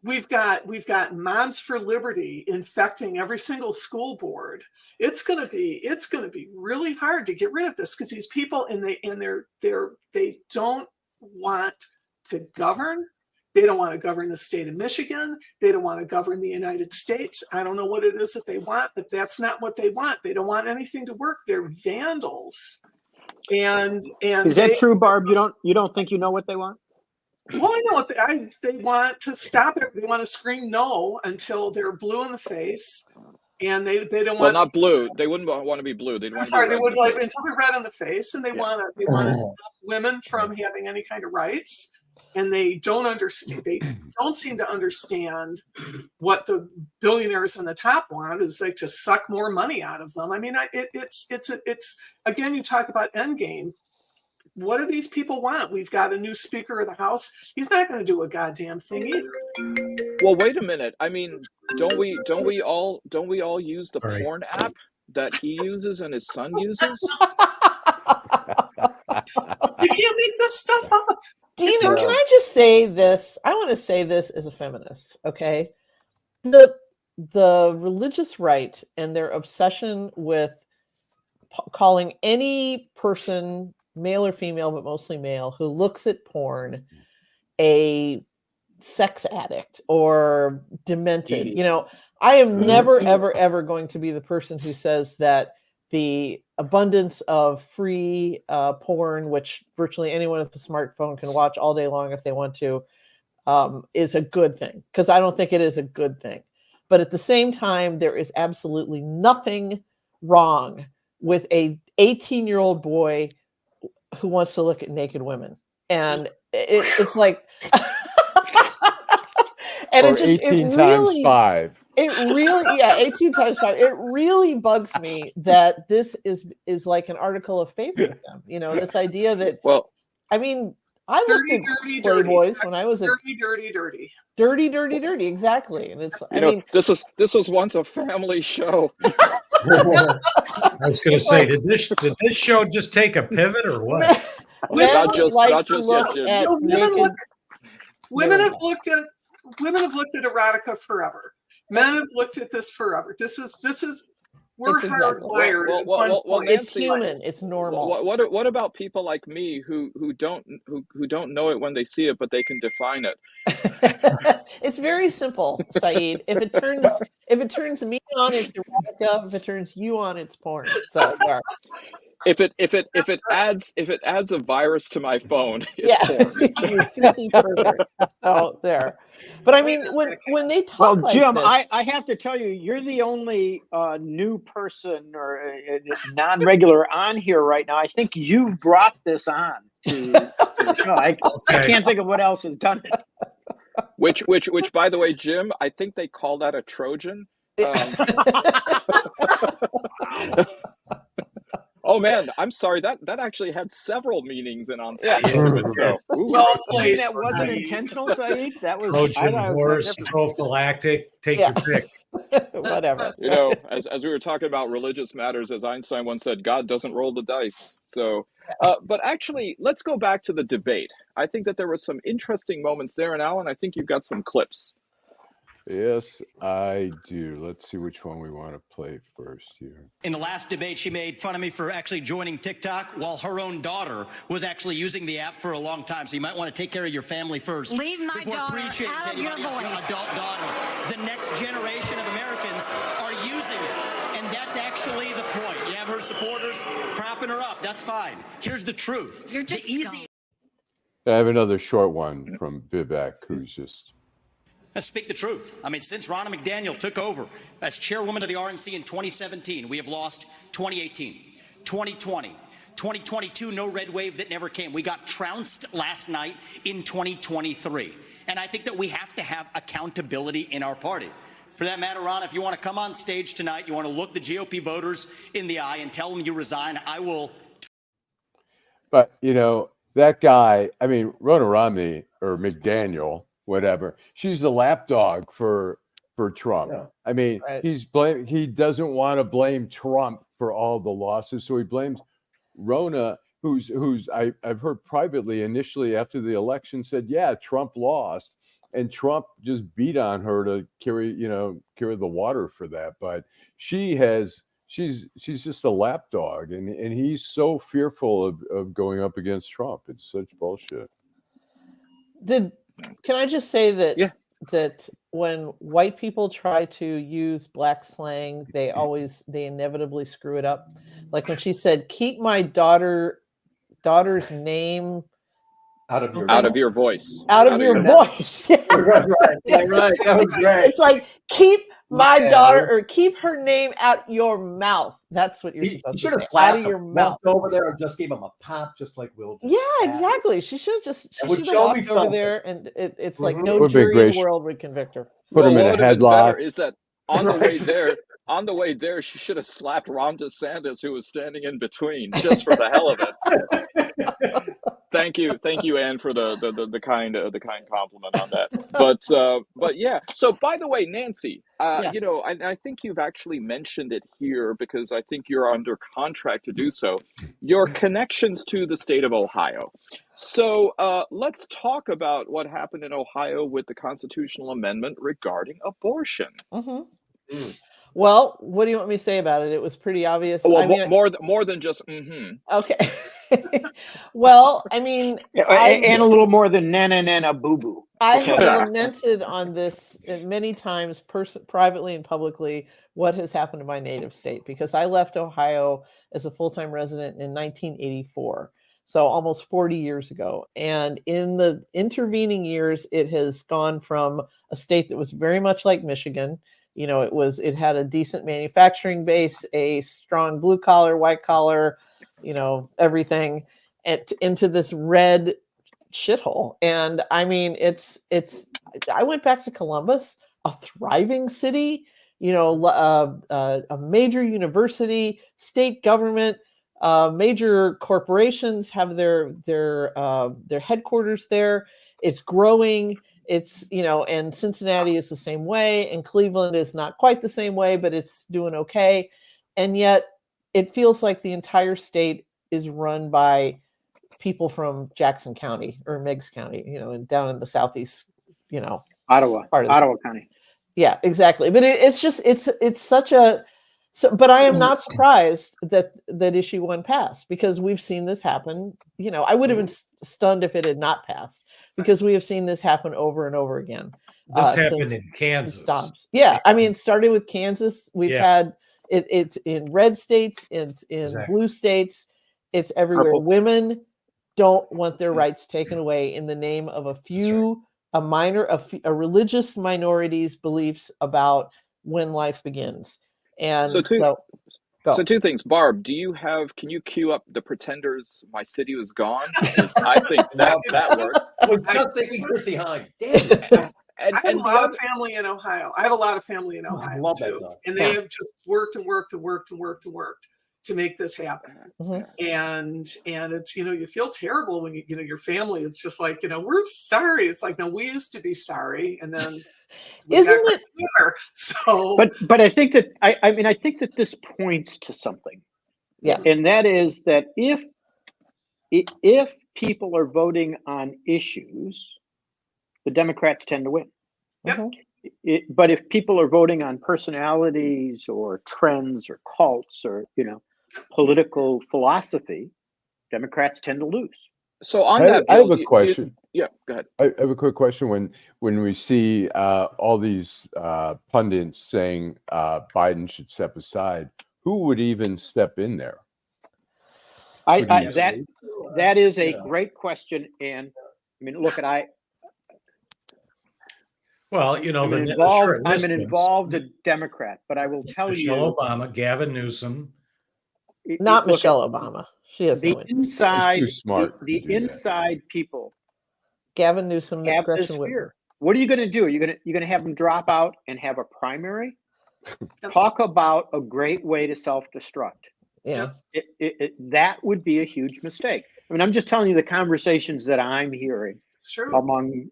Speaker 11: We've got Moms for Liberty infecting every single school board. It's gonna be really hard to get rid of this because these people they don't want to govern. They don't want to govern the state of Michigan. They don't want to govern the United States. I don't know what it is that they want, but that's not what they want. They don't want anything to work. They're vandals. And
Speaker 4: is that true, Barb? You don't think you know what they want?
Speaker 11: Well, I know what they want to stop it. They want to scream no until they're blue in the face, and they don't want.
Speaker 5: Well, not blue. They wouldn't want to be blue. They'd want.
Speaker 11: They would like until they're red in the face, and they want to stop women from having any kind of rights. And they don't understand. They don't seem to understand what the billionaires on the top want is like to suck more money out of them. I mean, it's again. You talk about endgame. What do these people want? We've got a new Speaker of the House. He's not going to do a goddamn thing either.
Speaker 5: Well, wait a minute. I mean, don't we all use the porn app that he uses and his son uses?
Speaker 11: You can't make this stuff up.
Speaker 7: Dina, can I just say this? I want to say this as a feminist, okay? The religious right and their obsession with calling any person, male or female, but mostly male, who looks at porn a sex addict or demented. I am never, ever, ever going to be the person who says that the abundance of free porn, which virtually anyone with a smartphone can watch all day long if they want to, is a good thing, because I don't think it is a good thing. But at the same time, there is absolutely nothing wrong with a 18-year-old boy who wants to look at naked women. And it's like, and
Speaker 3: or 18 times 5.
Speaker 7: It really, 18 times 5. It really bugs me that this is like an article of faith with them. This idea that, I mean, I looked at Playboys when I was a dirty, exactly. And it's, I mean,
Speaker 5: this was once a family show.
Speaker 9: I was going to say, did this show just take a pivot or what?
Speaker 11: Women have looked at erotica forever. Men have looked at this forever. This is We're
Speaker 7: It's exactly
Speaker 11: hardwired.
Speaker 5: Well,
Speaker 11: at
Speaker 5: well,
Speaker 11: one
Speaker 5: well, well,
Speaker 11: point.
Speaker 7: It's
Speaker 5: Nancy,
Speaker 7: human. It's normal.
Speaker 5: what about people like me who don't know it when they see it, but they can define it?
Speaker 7: It's very simple, Saeed. If it turns me on, it's erotica. If it turns you on, it's porn. So there.
Speaker 5: If it adds a virus to my phone, it's
Speaker 7: Yeah,
Speaker 5: porn.
Speaker 7: you filthy pervert. Oh, there. But I mean, when they talk
Speaker 4: Well,
Speaker 7: like
Speaker 4: Jim,
Speaker 7: this,
Speaker 4: I have to tell you, you're the only new person or non-regular on here right now. I think you've brought this on to the show. I can't think of what else has done it.
Speaker 5: Which, by the way, Jim, I think they call that a Trojan. Oh man, I'm sorry. That actually had several meanings in Ontario. So,
Speaker 11: Well played.
Speaker 4: That wasn't intentional, Saeed. That was
Speaker 9: Trojan horse, prophylactic. Take your pick.
Speaker 7: Whatever.
Speaker 5: You know, as we were talking about religious matters, as Einstein once said, God doesn't roll the dice. So, but actually, let's go back to the debate. I think that there were some interesting moments there, and Alan, I think you've got some clips.
Speaker 3: Yes, I do. Let's see which one we want to play first here.
Speaker 13: In the last debate, she made fun of me for actually joining TikTok while her own daughter was actually using the app for a long time. So you might want to take care of your family first.
Speaker 14: Leave my daughter out of your voice.
Speaker 13: Your adult daughter. The next generation of Americans are using it. And that's actually the point. You have her supporters propping her up. That's fine. Here's the truth.
Speaker 14: You're just
Speaker 13: easy.
Speaker 3: I have another short one from Vivek, who's just...
Speaker 13: Let's speak the truth. I mean, since Ronna McDaniel took over as chairwoman of the RNC in 2017, we have lost 2018, 2020, 2022, no red wave that never came. We got trounced last night in 2023. And I think that we have to have accountability in our party. For that matter, Ronna, if you want to come on stage tonight, you want to look the GOP voters in the eye and tell them you resign, I will.
Speaker 3: But, you know, that guy, I mean, Ronna Romney or McDaniel, whatever, she's the lapdog for Trump. Yeah. I mean, he doesn't want to blame Trump for all the losses, so he blames Ronna, who's I've heard privately initially after the election said, yeah, Trump lost, and Trump just beat on her to carry the water for that. But she's just a lapdog, and he's so fearful of going up against Trump. It's such bullshit.
Speaker 7: Can I just say that that when white people try to use black slang, they inevitably screw it up. Like when she said, "Keep my daughter's name
Speaker 5: out of your voice."
Speaker 7: Out of your voice.
Speaker 10: Right. That was great.
Speaker 7: It's like keep my daughter or keep her name out your mouth. That's what you're supposed to say. Out of your mouth.
Speaker 10: Over there and just gave him a pop, just like Will.
Speaker 7: Yeah, exactly. She should have walked over there, and it's like no jury in the world would convict her.
Speaker 3: Put him in a headlock.
Speaker 5: Is that on the way there, she should have slapped Ron DeSantis, who was standing in between, just for the hell of it. Thank you, Ann, for the kind compliment on that. But yeah. So by the way, Nancy, you know, I think you've actually mentioned it here because I think you're under contract to do so. Your connections to the state of Ohio. So let's talk about what happened in Ohio with the constitutional amendment regarding abortion.
Speaker 7: Mm-hmm. Well, what do you want me to say about it? It was pretty obvious.
Speaker 5: Well, I mean, more than just
Speaker 7: Okay. Well, I mean,
Speaker 4: and a little more than nana boo boo.
Speaker 7: I have lamented on this many times, privately and publicly, what has happened to my native state, because I left Ohio as a full-time resident in 1984. So almost 40 years ago. And in the intervening years, it has gone from a state that was very much like Michigan. You know, it had a decent manufacturing base, a strong blue collar, white collar, you know, everything, into this red shithole. And I mean, I went back to Columbus, a thriving city, you know, a major university, state government, major corporations have their headquarters there. It's growing. It's, you know, and Cincinnati is the same way, and Cleveland is not quite the same way, but it's doing okay. And yet it feels like the entire state is run by people from Jackson County or Meigs County, you know, and down in the southeast, you know,
Speaker 4: Ottawa County.
Speaker 7: Yeah, exactly. But it's such a So, but I am not surprised that issue 1 passed, because we've seen this happen. You know, I would have been stunned if it had not passed, because we have seen this happen over and over again.
Speaker 9: This happened in Kansas.
Speaker 7: Yeah, I mean, it started with Kansas. We've had it's in red states, it's in blue states, it's everywhere.
Speaker 4: Purple.
Speaker 7: Women don't want their rights taken away in the name of a religious minority's beliefs about when life begins. And
Speaker 5: so two things. Barb, can you cue up the Pretenders, My City Was Gone? Because I think that works.
Speaker 10: We're just thinking Chrissy Hine. Damn it.
Speaker 11: I have a lot of family in Ohio. I love that
Speaker 10: too.
Speaker 11: Song. And they have just worked to make this happen. And it's, you feel terrible when your family, it's just like, we're sorry. It's like, no, we used to be sorry. And then
Speaker 7: isn't it?
Speaker 11: So,
Speaker 4: but I think that, I think that this points to something.
Speaker 7: Yeah.
Speaker 4: And that is that if people are voting on issues, the Democrats tend to win.
Speaker 11: Yep.
Speaker 4: But if people are voting on personalities or trends or cults or, political philosophy, Democrats tend to lose.
Speaker 5: So on
Speaker 3: I
Speaker 5: that,
Speaker 3: have a question.
Speaker 5: Yeah, go ahead.
Speaker 3: I have a quick question. When we see all these pundits saying Biden should step aside, who would even step in there?
Speaker 4: That is a great question. And look,
Speaker 9: Well,
Speaker 4: I'm an involved Democrat, but I will tell
Speaker 9: Michelle Obama, Gavin Newsom.
Speaker 7: Not Michelle Obama. She has
Speaker 4: the inside.
Speaker 3: Too smart.
Speaker 4: The inside people.
Speaker 7: Gavin Newsom.
Speaker 4: Have this fear. What are you going to do? You're going to have them drop out and have a primary? Talk about a great way to self-destruct.
Speaker 7: Yeah.
Speaker 4: That would be a huge mistake. I'm just telling you the conversations that I'm hearing among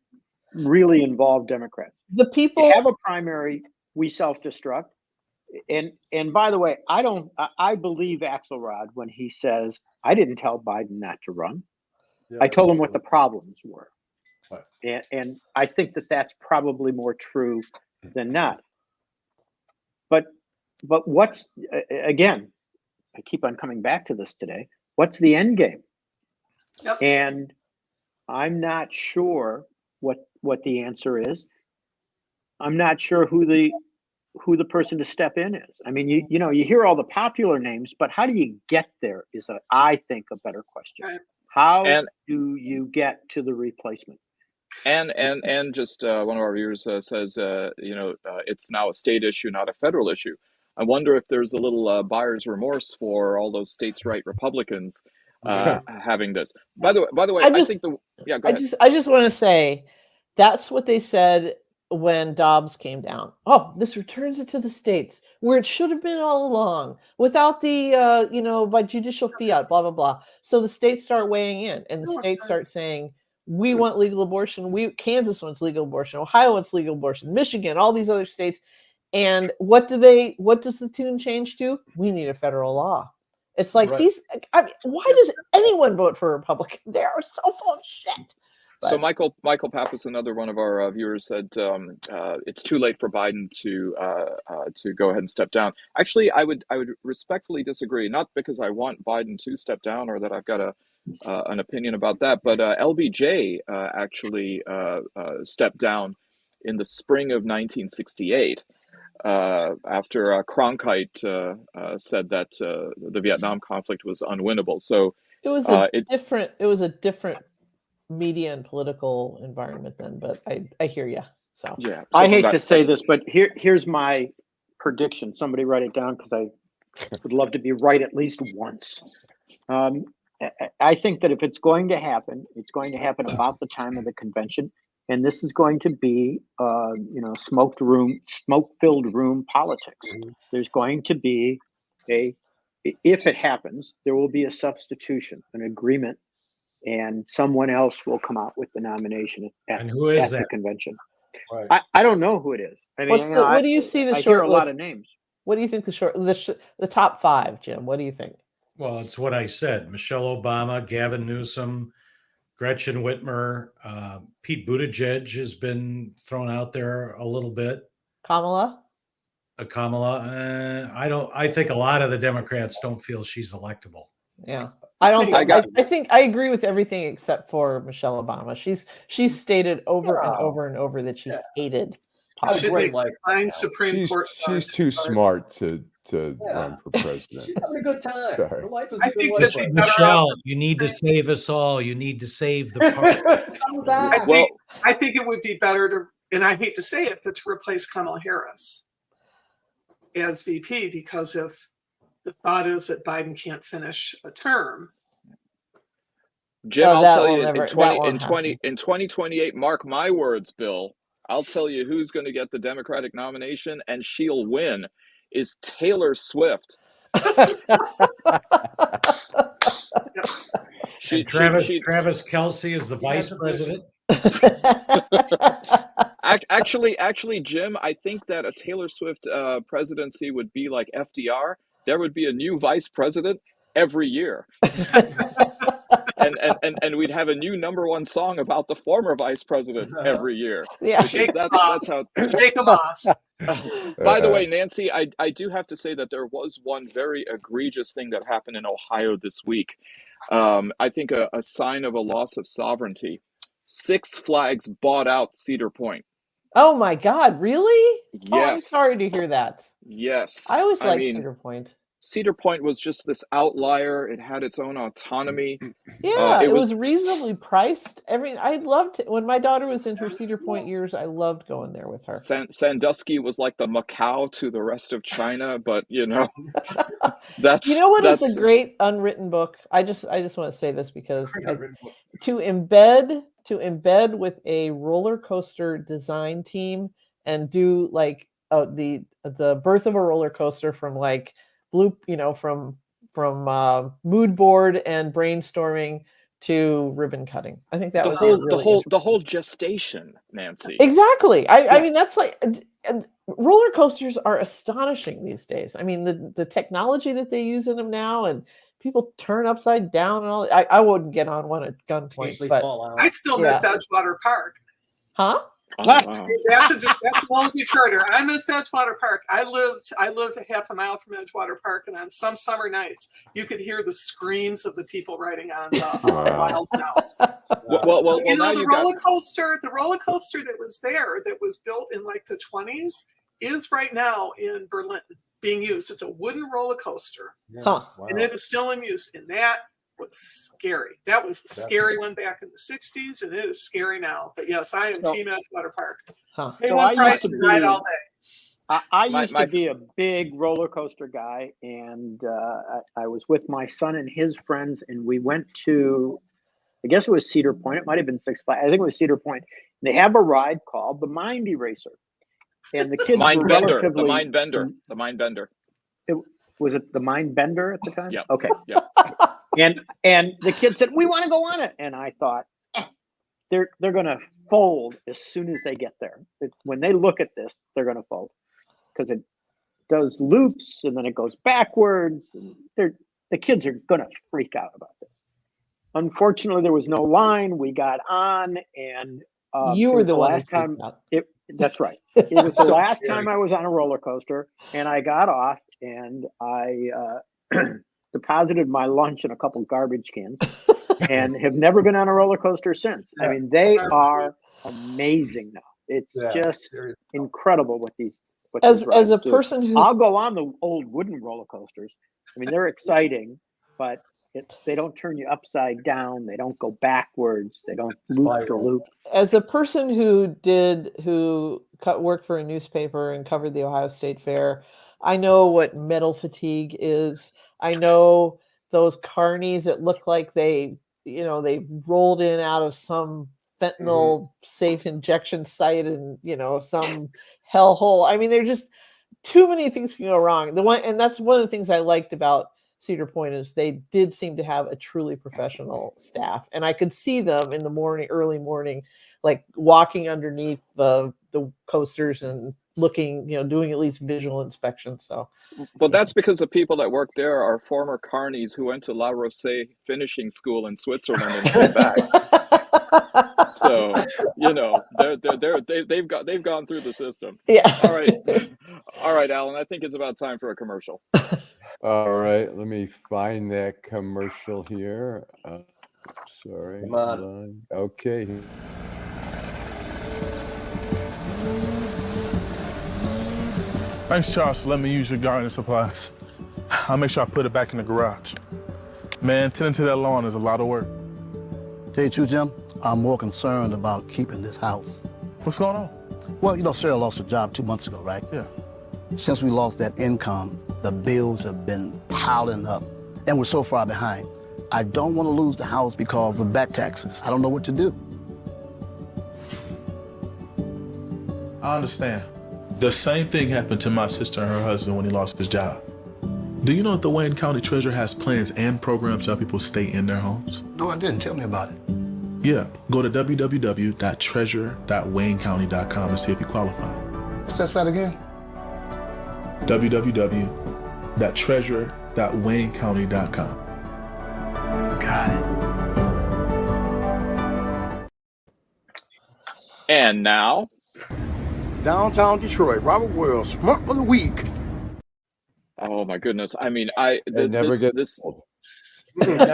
Speaker 4: really involved Democrats.
Speaker 7: The people
Speaker 4: have a primary, we self-destruct. And by the way, I believe Axelrod when he says, I didn't tell Biden not to run. Yeah, I told him what the problems were. Right. And I think that that's probably more true than not. But what's, again, I keep on coming back to this today. What's the end game? Yep. And I'm not sure what the answer is. I'm not sure who the person to step in is. You hear all the popular names, but how do you get there is I think a better question. Right. How do you get to the replacement?
Speaker 5: And just one of our viewers says, it's now a state issue, not a federal issue. I wonder if there's a little buyer's remorse for all those states' right Republicans having this. By the way, I
Speaker 7: just want to say that's what they said when Dobbs came down. Oh, this returns it to the states where it should have been all along, without the by judicial fiat, blah blah blah. So the states start weighing in, and the states start saying, we want legal abortion. Kansas wants legal abortion. Ohio wants legal abortion. Michigan, all these other states. And what does the tune change to? We need a federal law. It's like why does anyone vote for a Republican? They are so full of shit. But,
Speaker 5: so Michael Pappas, another one of our viewers, said it's too late for Biden to go ahead and step down. Actually, I would respectfully disagree. Not because I want Biden to step down or that I've got an opinion about that, but LBJ actually stepped down in the spring of 1968 after Cronkite said that the Vietnam conflict was unwinnable. So
Speaker 7: it was a different media and political environment then, but I hear you. So
Speaker 5: yeah,
Speaker 4: I hate to say this, but here's my prediction. Somebody write it down because I would love to be right at least once. I think that if it's going to happen, it's going to happen about the time of the convention, and this is going to be smoke-filled room politics. There's going to be if it happens, there will be a substitution, an agreement. And someone else will come out with the nomination at the convention. Right. I don't know who it is.
Speaker 7: What do you see the short list?
Speaker 4: A lot of names.
Speaker 7: What do you think the top 5, Jim? What do you think?
Speaker 9: Well, it's what I said: Michelle Obama, Gavin Newsom, Gretchen Whitmer, Pete Buttigieg has been thrown out there a little bit.
Speaker 7: Kamala.
Speaker 9: Kamala. I think a lot of the Democrats don't feel she's electable.
Speaker 7: Yeah. I think I agree with everything except for Michelle Obama. She's stated over and over and over that she hated politics.
Speaker 3: She's too smart to run for president.
Speaker 10: Having a good time. Her life is
Speaker 11: I think that
Speaker 10: good.
Speaker 9: Michelle, you need to save us all. You need to save the party.
Speaker 11: I think it would be better to, and I hate to say it, but to replace Kamala Harris as VP, because if the thought is that Biden can't finish a term.
Speaker 5: Jim, I'll tell you, in 2028, mark my words, Bill, I'll tell you who's going to get the Democratic nomination, and she'll win, is Taylor Swift.
Speaker 9: Travis Kelce is the vice president.
Speaker 5: Actually, Jim, I think that a Taylor Swift presidency would be like FDR. There would be a new vice president every year. and we'd have a new #1 song about the former vice president every year.
Speaker 7: Yeah,
Speaker 5: that's how.
Speaker 11: Shake them off.
Speaker 5: By the way, Nancy, I do have to say that there was one very egregious thing that happened in Ohio this week. I think a sign of a loss of sovereignty. Six Flags bought out Cedar Point.
Speaker 7: Oh my God, really?
Speaker 5: Yes.
Speaker 7: Oh, I'm sorry to hear that.
Speaker 5: Yes.
Speaker 7: I always liked Cedar Point.
Speaker 5: Cedar Point was just this outlier. It had its own autonomy.
Speaker 7: Yeah, it was reasonably priced. I loved it. When my daughter was in her Cedar Point years, I loved going there with her.
Speaker 5: Sandusky was like the Macau to the rest of China, but that's
Speaker 7: what is a great unwritten book? I just want to say this because to embed with a roller coaster design team and do like the birth of a roller coaster from like from mood board and brainstorming to ribbon cutting. I think that
Speaker 5: the whole gestation, Nancy.
Speaker 7: Exactly. I mean, that's like roller coasters are astonishing these days. I mean, the technology that they use in them now, and people turn upside down and all. I wouldn't get on one at gunpoint, but
Speaker 11: I still miss Edgewater Park.
Speaker 7: Huh?
Speaker 5: Oh, wow.
Speaker 11: That's a long deterrent. I miss Edgewater Park. I lived a half a mile from Edgewater Park, and on some summer nights, you could hear the screams of the people riding on the Wild Mouse.
Speaker 5: Well,
Speaker 11: the roller coaster that was there, that was built in like the 1920s, is right now in Berlin being used. It's a wooden roller coaster, and it is still in use. And that was scary. That was a scary one back in the 60s, and it is scary now. But yes, I am team Edgewater Park. Pay one price and ride all day.
Speaker 4: I used to be a big roller coaster guy, and I was with my son and his friends, and we went to, I guess it was Cedar Point. It might have been Six Flags. I think it was Cedar Point. And they have a ride called the Mind Eraser, and the kids
Speaker 5: the Mind Bender.
Speaker 4: Was it the Mind Bender at the time?
Speaker 5: Yeah.
Speaker 4: Okay.
Speaker 5: Yeah.
Speaker 4: And the kids said, we want to go on it. And I thought, they're going to fold as soon as they get there. When they look at this, they're going to fold because it does loops and then it goes backwards. And the kids are going to freak out about this. Unfortunately, there was no line. We got on, and
Speaker 7: you were the
Speaker 4: last time. That's right. It was the last time I was on a roller coaster, and I got off, and I deposited my lunch in a couple garbage cans, and have never been on a roller coaster since. I mean, they are amazing now. It's just incredible what these.
Speaker 7: As a person who,
Speaker 4: I'll go on the old wooden roller coasters. I mean, they're exciting, but they don't turn you upside down. They don't go backwards. They don't loop the loop.
Speaker 7: As a person who worked for a newspaper and covered the Ohio State Fair, I know what metal fatigue is. I know those carnies that look like they rolled in out of some fentanyl safe injection site and some hellhole. I mean, there's just too many things can go wrong. And that's one of the things I liked about Cedar Point is they did seem to have a truly professional staff, and I could see them in the early morning, like walking underneath the coasters and looking, doing at least visual inspection. So,
Speaker 5: well, that's because the people that work there are former carnies who went to La Rosée finishing school in Switzerland and came back. So they've gone through the system.
Speaker 7: Yeah.
Speaker 5: All right, Alan, I think it's about time for a commercial.
Speaker 3: All right, let me find that commercial here. Sorry.
Speaker 10: Come on.
Speaker 3: hold on. Okay.
Speaker 1: Thanks, Charles, for letting me use your gardening supplies. I'll make sure I put it back in the garage. Man, tending to that lawn is a lot of work.
Speaker 2: Tell you the truth, Jim, I'm more concerned about keeping this house.
Speaker 1: What's going on?
Speaker 2: Well, you know, Sarah lost her job 2 months ago, right?
Speaker 1: Yeah.
Speaker 2: Since we lost that income, the bills have been piling up, and we're so far behind. I don't want to lose the house because of back taxes. I don't know what to do.
Speaker 1: I understand. The same thing happened to my sister and her husband when he lost his job. Do you know that the Wayne County Treasurer has plans and programs to help people stay in their homes?
Speaker 2: No, I didn't. Tell me about it.
Speaker 1: Yeah, go to www.treasure.waynecounty.com to see if you qualify.
Speaker 2: What's that site again?
Speaker 1: www.treasure.waynecounty.com.
Speaker 2: Got it.
Speaker 5: And now,
Speaker 15: downtown Detroit, Robert Wells, Schmuck of the Week.
Speaker 5: oh my goodness! I mean,
Speaker 3: never get
Speaker 5: this.
Speaker 3: old.
Speaker 5: There's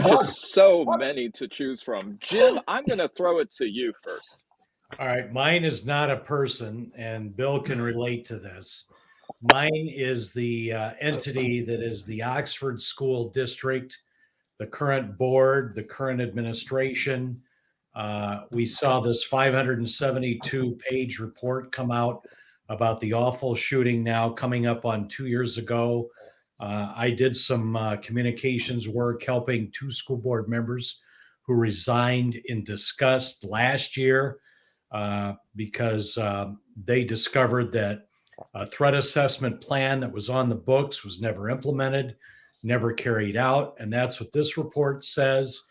Speaker 5: just so many to choose from. Jim, I'm going to throw it to you first.
Speaker 9: All right, mine is not a person, and Bill can relate to this. Mine is the entity that is the Oxford School District, the current board, the current administration. We saw this 572-page report come out about the awful shooting now coming up on 2 years ago. I did some communications work helping 2 school board members who resigned in disgust last year because they discovered that a threat assessment plan that was on the books was never implemented, never carried out. And that's what this report says.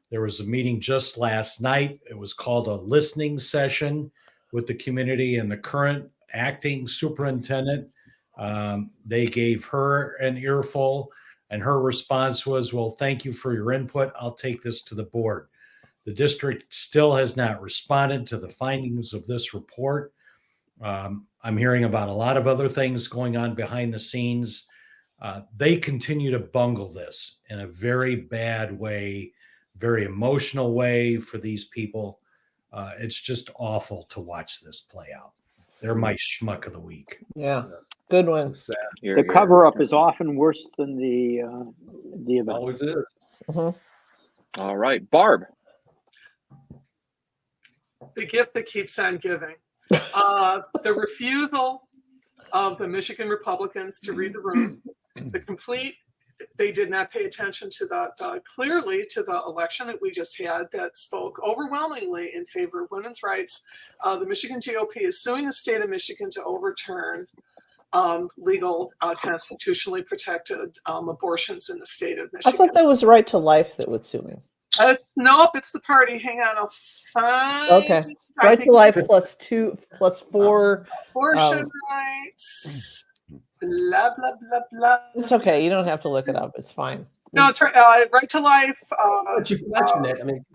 Speaker 9: There was a meeting just last night. It was called a listening session with the community and the current acting superintendent. They gave her an earful, and her response was, well, thank you for your input. I'll take this to the board. The district still has not responded to the findings of this report. I'm hearing about a lot of other things going on behind the scenes. They continue to bungle this in a very bad way, very emotional way for these people. It's just awful to watch this play out. They're my schmuck of the week.
Speaker 7: Yeah, good one.
Speaker 4: The cover-up is often worse than the event.
Speaker 10: Always is.
Speaker 7: Mm-hmm.
Speaker 5: All right, Barb.
Speaker 11: The gift that keeps on giving. The refusal of the Michigan Republicans to read the room, they did not pay attention to clearly to the election that we just had that spoke overwhelmingly in favor of women's rights. The Michigan GOP is suing the state of Michigan to overturn legal, constitutionally protected abortions in the state of
Speaker 7: I
Speaker 11: Michigan.
Speaker 7: thought that was Right to Life that was suing.
Speaker 11: Nope, it's the party. Hang on, I'll find.
Speaker 7: Okay, Right to Life +4
Speaker 11: abortion rights. Blah blah blah blah.
Speaker 7: It's okay. You don't have to look it up. It's fine.
Speaker 11: No, it's right to life.
Speaker 10: But you mentioned it. I mean,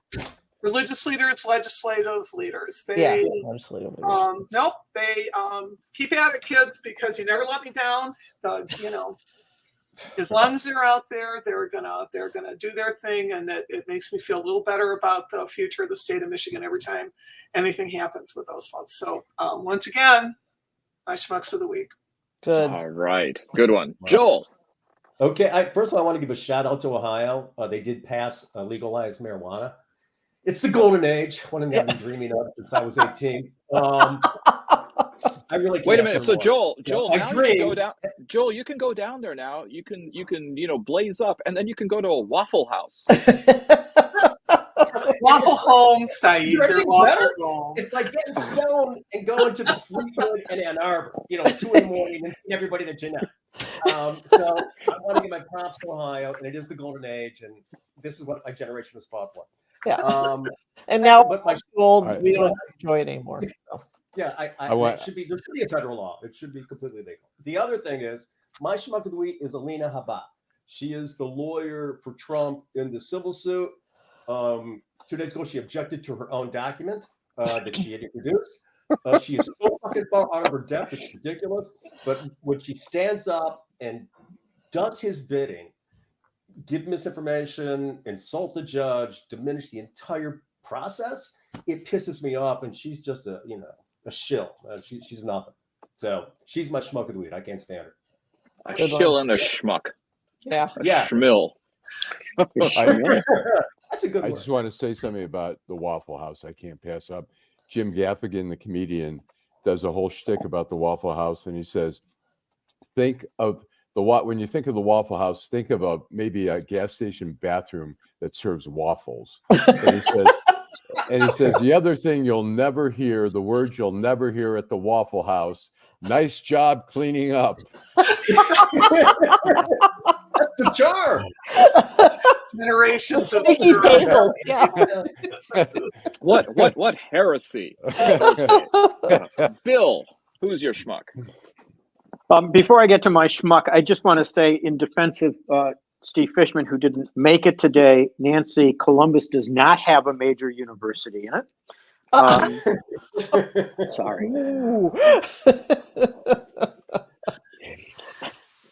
Speaker 11: religious leaders, legislative leaders.
Speaker 7: Legislative leaders.
Speaker 11: Nope. They keep at it, kids, because you never let me down. As long as they're out there, they're gonna do their thing, and it makes me feel a little better about the future of the state of Michigan every time anything happens with those folks. So once again, my schmucks of the week.
Speaker 7: Good.
Speaker 5: All right, good one, Joel.
Speaker 10: Okay, first of all, I want to give a shout out to Ohio. They did pass legalized marijuana. It's the golden age, one of I've been dreaming of since I was 18. I really can't.
Speaker 5: Wait a minute. So Joel,
Speaker 10: now
Speaker 5: you can go down. Joel, you can go down there now. You can blaze up, and then you can go to a Waffle House.
Speaker 11: Waffle Home, Saeed. They're Waffle Home.
Speaker 10: It's like getting stoned and going to the Fleetwood in Ann Arbor, 2 a.m. and seeing everybody that you know. So I want to give my props to Ohio, and it is the golden age, and this is what my generation was fought for.
Speaker 7: Yeah. And now we're old. We don't enjoy it anymore. So.
Speaker 10: Yeah, there should be a federal law. It should be completely legal. The other thing is, my schmuck of the week is Alina Habba. She is the lawyer for Trump in the civil suit. 2 days ago, she objected to her own document that she had introduced. She is so fucking far out of her depth. It's ridiculous. But when she stands up and does his bidding, give misinformation, insult the judge, diminish the entire process, it pisses me off. And she's just a shill. She's nothing. So she's my schmuck of the week. I can't stand her.
Speaker 5: A shill and a schmuck.
Speaker 7: Yeah.
Speaker 5: A schmill.
Speaker 10: That's a good one.
Speaker 3: I just want to say something about the Waffle House I can't pass up. Jim Gaffigan, the comedian, does a whole shtick about the Waffle House, and he says, think of when you think of the Waffle House, think of maybe a gas station bathroom that serves waffles. And he says, the other thing you'll never hear, the words you'll never hear at the Waffle House, nice job cleaning up.
Speaker 10: That's the charm.
Speaker 11: Generations of
Speaker 7: sticky tables. Yeah.
Speaker 5: What heresy. Bill, who's your schmuck?
Speaker 4: Before I get to my schmuck, I just want to say in defense of Steve Fishman, who didn't make it today, Nancy, Columbus does not have a major university in it. Sorry.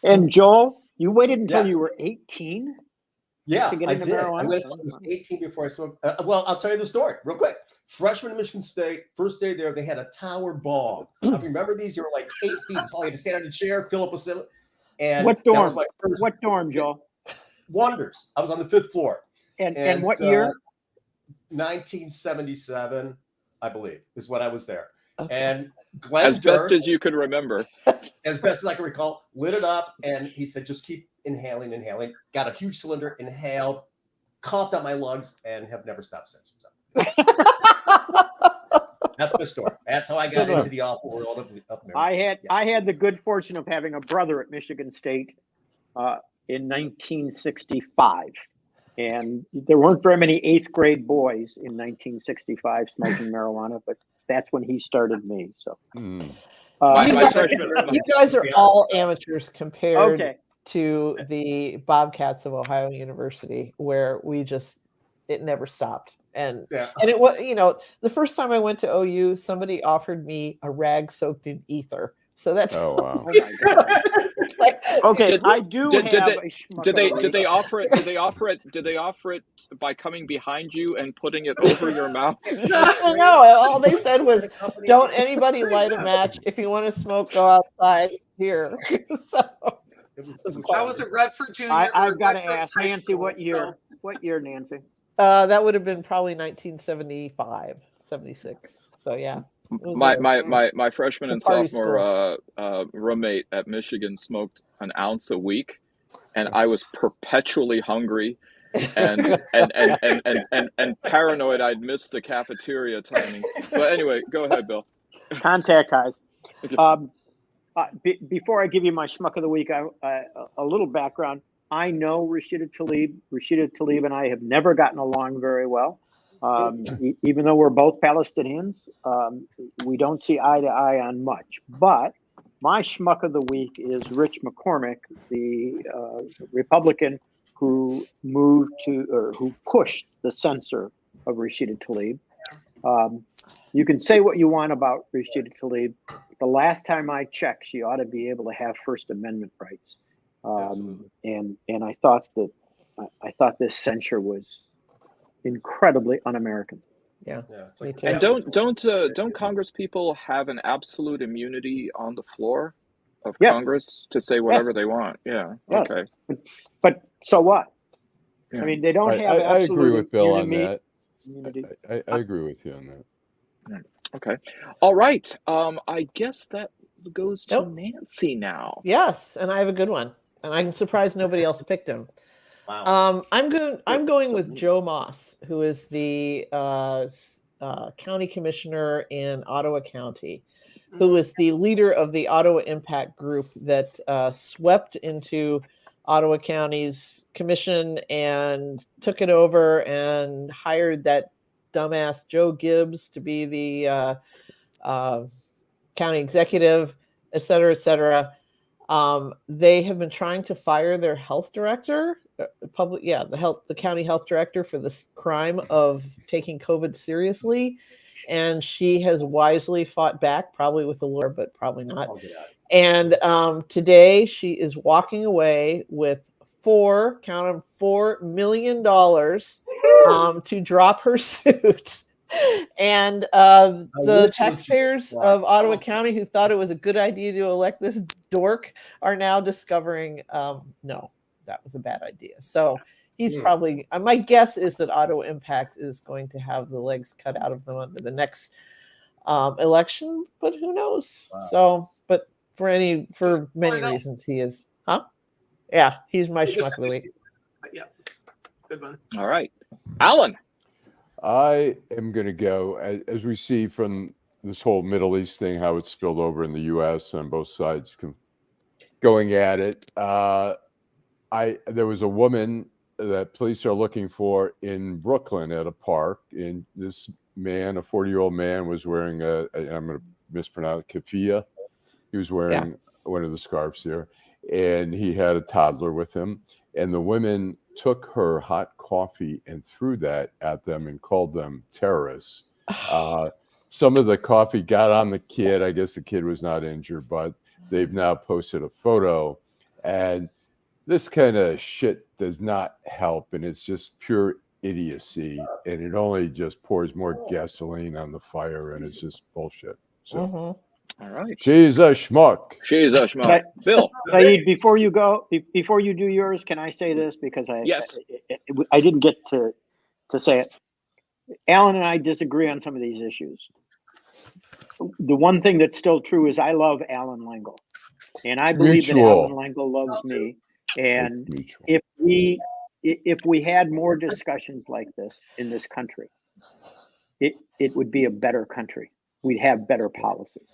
Speaker 4: And Joel, you waited until you were 18?
Speaker 10: Yeah,
Speaker 4: to get
Speaker 10: I
Speaker 4: into
Speaker 10: did.
Speaker 4: marijuana?
Speaker 10: I went until I was 18 before I smoked. Well, I'll tell you the story real quick. Freshman in Michigan State, first day there, they had a tower bong. If you remember these, you were like 8 feet tall. You had to stand on a chair, fill up a ceiling. And
Speaker 4: what
Speaker 10: that was
Speaker 4: dorm?
Speaker 10: my first
Speaker 4: What dorm, Joel?
Speaker 10: Wonders. I was on the 5th floor.
Speaker 4: And what year?
Speaker 10: 1977, I believe, is when I was there.
Speaker 7: Okay.
Speaker 10: And Glenn
Speaker 5: as best
Speaker 10: Durst,
Speaker 5: as you could remember.
Speaker 10: as best as I can recall, lit it up, and he said, just keep inhaling. Got a huge cylinder, inhaled, coughed out my lungs, and have never stopped since. So. That's my story. That's how I got into the awful world of marriage.
Speaker 4: I had the good fortune of having a brother at Michigan State in 1965. And there weren't very many 8th grade boys in 1965 smoking marijuana, but that's when he started me. So
Speaker 7: you guys are all amateurs compared to the Bobcats of Ohio University, where it never stopped. And it was, the first time I went to OU, somebody offered me a rag soaked in ether. So that's
Speaker 3: wow.
Speaker 4: Oh my God. I do have a schmuck.
Speaker 5: Did they offer it? Did they offer it by coming behind you and putting it over your mouth?
Speaker 7: No, all they said was, "Don't anybody light a match. If you want to smoke, go outside here." So
Speaker 11: I was at Redford Junior.
Speaker 4: I've got to ask Nancy, what year? What year, Nancy?
Speaker 7: That would have been probably 1975, 76. So yeah.
Speaker 5: My freshman and sophomore roommate at Michigan smoked an ounce a week, and I was perpetually hungry and paranoid I'd miss the cafeteria timing. But anyway, go ahead, Bill.
Speaker 4: Contact highs. Before I give you my schmuck of the week, a little background. I know Rashida Tlaib. Rashida Tlaib and I have never gotten along very well. Even though we're both Palestinians, we don't see eye to eye on much. But my schmuck of the week is Rich McCormick, the Republican who who pushed the censor of Rashida Tlaib. You can say what you want about Rashida Tlaib. The last time I checked, she ought to be able to have First Amendment rights. And I thought this censure was incredibly un-American.
Speaker 7: Yeah.
Speaker 5: And don't Congress people have an absolute immunity on the floor of Congress to say whatever they want? Yeah.
Speaker 4: Yes.
Speaker 5: Okay.
Speaker 4: But so what?
Speaker 5: Yeah.
Speaker 4: I mean, they don't have.
Speaker 3: I agree with Bill on
Speaker 4: immunity.
Speaker 3: that. I agree with you on that.
Speaker 5: Okay. All right. I guess that goes to Nancy now.
Speaker 7: Yes, and I have a good one, and I'm surprised nobody else picked him.
Speaker 10: Wow.
Speaker 7: I'm going with Joe Moss, who is the county commissioner in Ottawa County, who is the leader of the Ottawa Impact Group that swept into Ottawa County's commission and took it over and hired that dumbass Joe Gibbs to be the county executive, et cetera, et cetera. They have been trying to fire their health director, the county health director, for this crime of taking COVID seriously. and she has wisely fought back, probably with the lure, but probably not.
Speaker 10: I'll get out.
Speaker 7: And today she is walking away with $4 million to drop her suit. And the taxpayers of Ottawa County who thought it was a good idea to elect this dork are now discovering, no, that was a bad idea. So he's probably, my guess is that Ottawa Impact is going to have the legs cut out of them under the next election, but who knows? Wow. So, but for many reasons, he is, yeah, he's my schmuck of the week.
Speaker 11: Yeah, good one.
Speaker 5: All right, Allan.
Speaker 3: I am going to go, as we see from this whole Middle East thing, how it's spilled over in the U.S. on both sides going at it. There was a woman that police are looking for in Brooklyn at a park, and this man, a 40-year-old man, was wearing I'm going to mispronounce, keffiyeh. He was wearing one of the scarves here, and he had a toddler with him, and the women took her hot coffee and threw that at them and called them terrorists. Some of the coffee got on the kid. I guess the kid was not injured, but they've now posted a photo. And this kind of shit does not help. And it's just pure idiocy. And it only just pours more gasoline on the fire. And it's just bullshit. So.
Speaker 5: All right.
Speaker 3: She's a schmuck.
Speaker 5: She's a schmuck. Bill.
Speaker 4: Saeed, before you do yours, can I say this? Because I didn't get to say it. Allan and I disagree on some of these issues. The one thing that's still true is I love Allan Lengel. And I believe that Allan Lengel loves me. And if we had more discussions like this in this country, it would be a better country. We'd have better policies.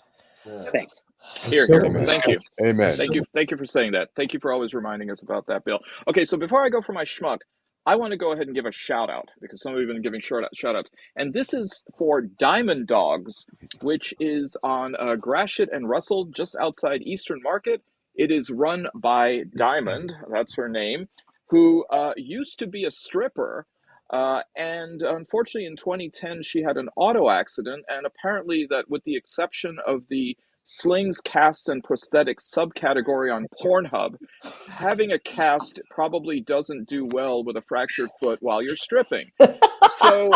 Speaker 4: Thanks.
Speaker 5: Here. Thank you.
Speaker 3: Amen.
Speaker 5: Thank you for saying that. Thank you for always reminding us about that, Bill. Okay, so before I go for my schmuck, I want to go ahead and give a shout out because some of you have been giving shout outs. And this is for Diamond Dogs, which is on Gratiot and Russell, just outside Eastern Market. It is run by Diamond, that's her name, who used to be a stripper. And unfortunately, in 2010, she had an auto accident. And apparently that with the exception of the slings, casts, and prosthetics subcategory on Pornhub, having a cast probably doesn't do well with a fractured foot while you're stripping. So,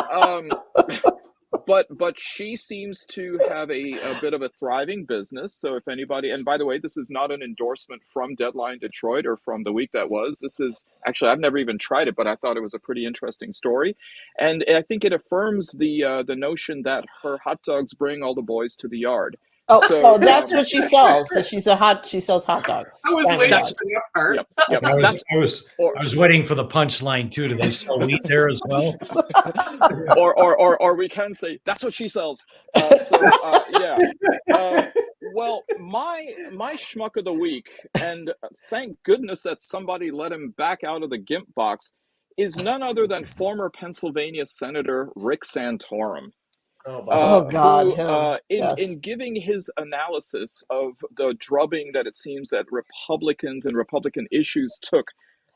Speaker 5: but she seems to have a bit of a thriving business. So if anybody, and by the way, this is not an endorsement from Deadline Detroit or from the week that was. This is actually, I've never even tried it, but I thought it was a pretty interesting story. And I think it affirms the notion that her hot dogs bring all the boys to the yard.
Speaker 7: Oh, so that's what she sells. So she sells hot dogs.
Speaker 11: I was waiting for the part.
Speaker 5: Yep.
Speaker 9: I was waiting for the punchline too. Do they sell wheat there as well?
Speaker 5: or we can say that's what she sells. Well, my schmuck of the week, and thank goodness that somebody let him back out of the GIMP box, is none other than former Pennsylvania Senator Rick Santorum. In giving his analysis of the drubbing that it seems that Republicans and Republican issues took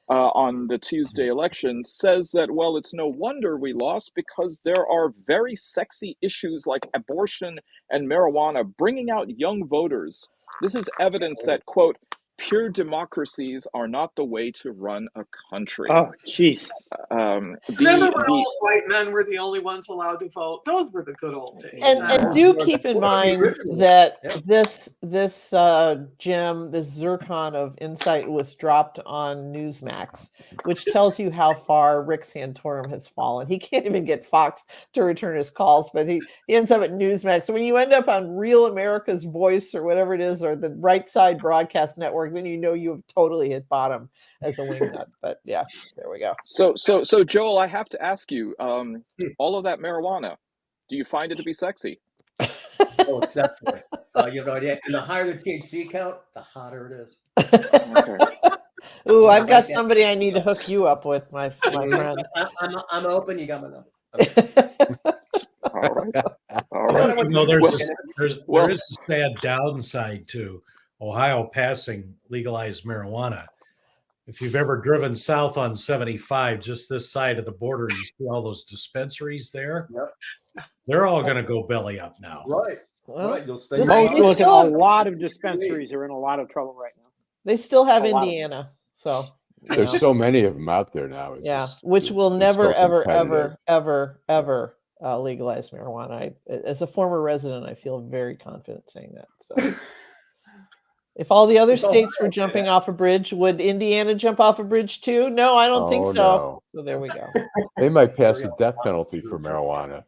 Speaker 5: on the Tuesday election, says that, well, it's no wonder we lost because there are very sexy issues like abortion and marijuana bringing out young voters. This is evidence that, quote, pure democracies are not the way to run a country.
Speaker 4: Oh, jeez.
Speaker 11: Remember when all white men were the only ones allowed to vote? Those were the good old days.
Speaker 7: And do keep in mind that this gem, this zircon of insight was dropped on Newsmax, which tells you how far Rick Santorum has fallen. He can't even get Fox to return his calls, but he ends up at Newsmax. So when you end up on Real America's Voice or whatever it is, or the Right Side Broadcast Network, then you know you have totally hit bottom as a wingnut. But yeah, there we go.
Speaker 5: So Joel, I have to ask you, all of that marijuana, do you find it to be sexy?
Speaker 10: Oh, it's definitely. You have no idea. And the higher the THC count, the hotter it is.
Speaker 7: Ooh, I've got somebody I need to hook you up with, my friend.
Speaker 10: I'm open. You got my number.
Speaker 5: All right.
Speaker 9: You know, there is a sad downside to Ohio passing legalized marijuana. if you've ever driven south on 75, just this side of the border, you see all those dispensaries there.
Speaker 10: Yep.
Speaker 9: They're all going to go belly up now.
Speaker 10: Right.
Speaker 7: Well,
Speaker 10: Right. You'll stay.
Speaker 4: Listen, a lot of dispensaries are in a lot of trouble right now.
Speaker 7: They still have
Speaker 4: A lot of
Speaker 7: Indiana, so
Speaker 3: There's so many of them out there now.
Speaker 7: Which will never,
Speaker 3: so
Speaker 7: ever,
Speaker 3: competitive.
Speaker 7: ever legalize marijuana. As a former resident, I feel very confident saying that. So, if all the other states were jumping off a bridge, would Indiana jump off a bridge too? No, I don't think so.
Speaker 3: No.
Speaker 7: So there we go.
Speaker 3: They might pass a death penalty for marijuana.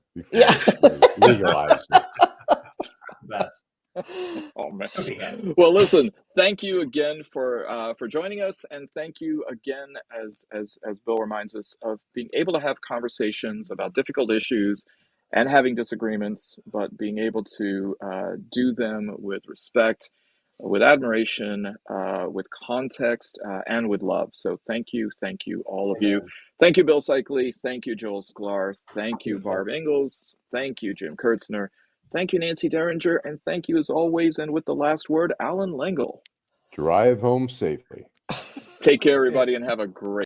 Speaker 3: Legalize it.
Speaker 5: Oh man. Well, listen. Thank you again for joining us, and thank you again, as Bill reminds us, of being able to have conversations about difficult issues and having disagreements, but being able to do them with respect, with admiration, with context, and with love. So thank you, all of you. Thank you, Bill Seikaly. Thank you, Joel Sklar. Thank you, Barb Ingalls. Thank you, Jim Kiertzner. Thank you, Nancy Derringer. And thank you, as always, and with the last word, Allan Lengel.
Speaker 3: Drive home safely.
Speaker 5: Take care, everybody, and have a great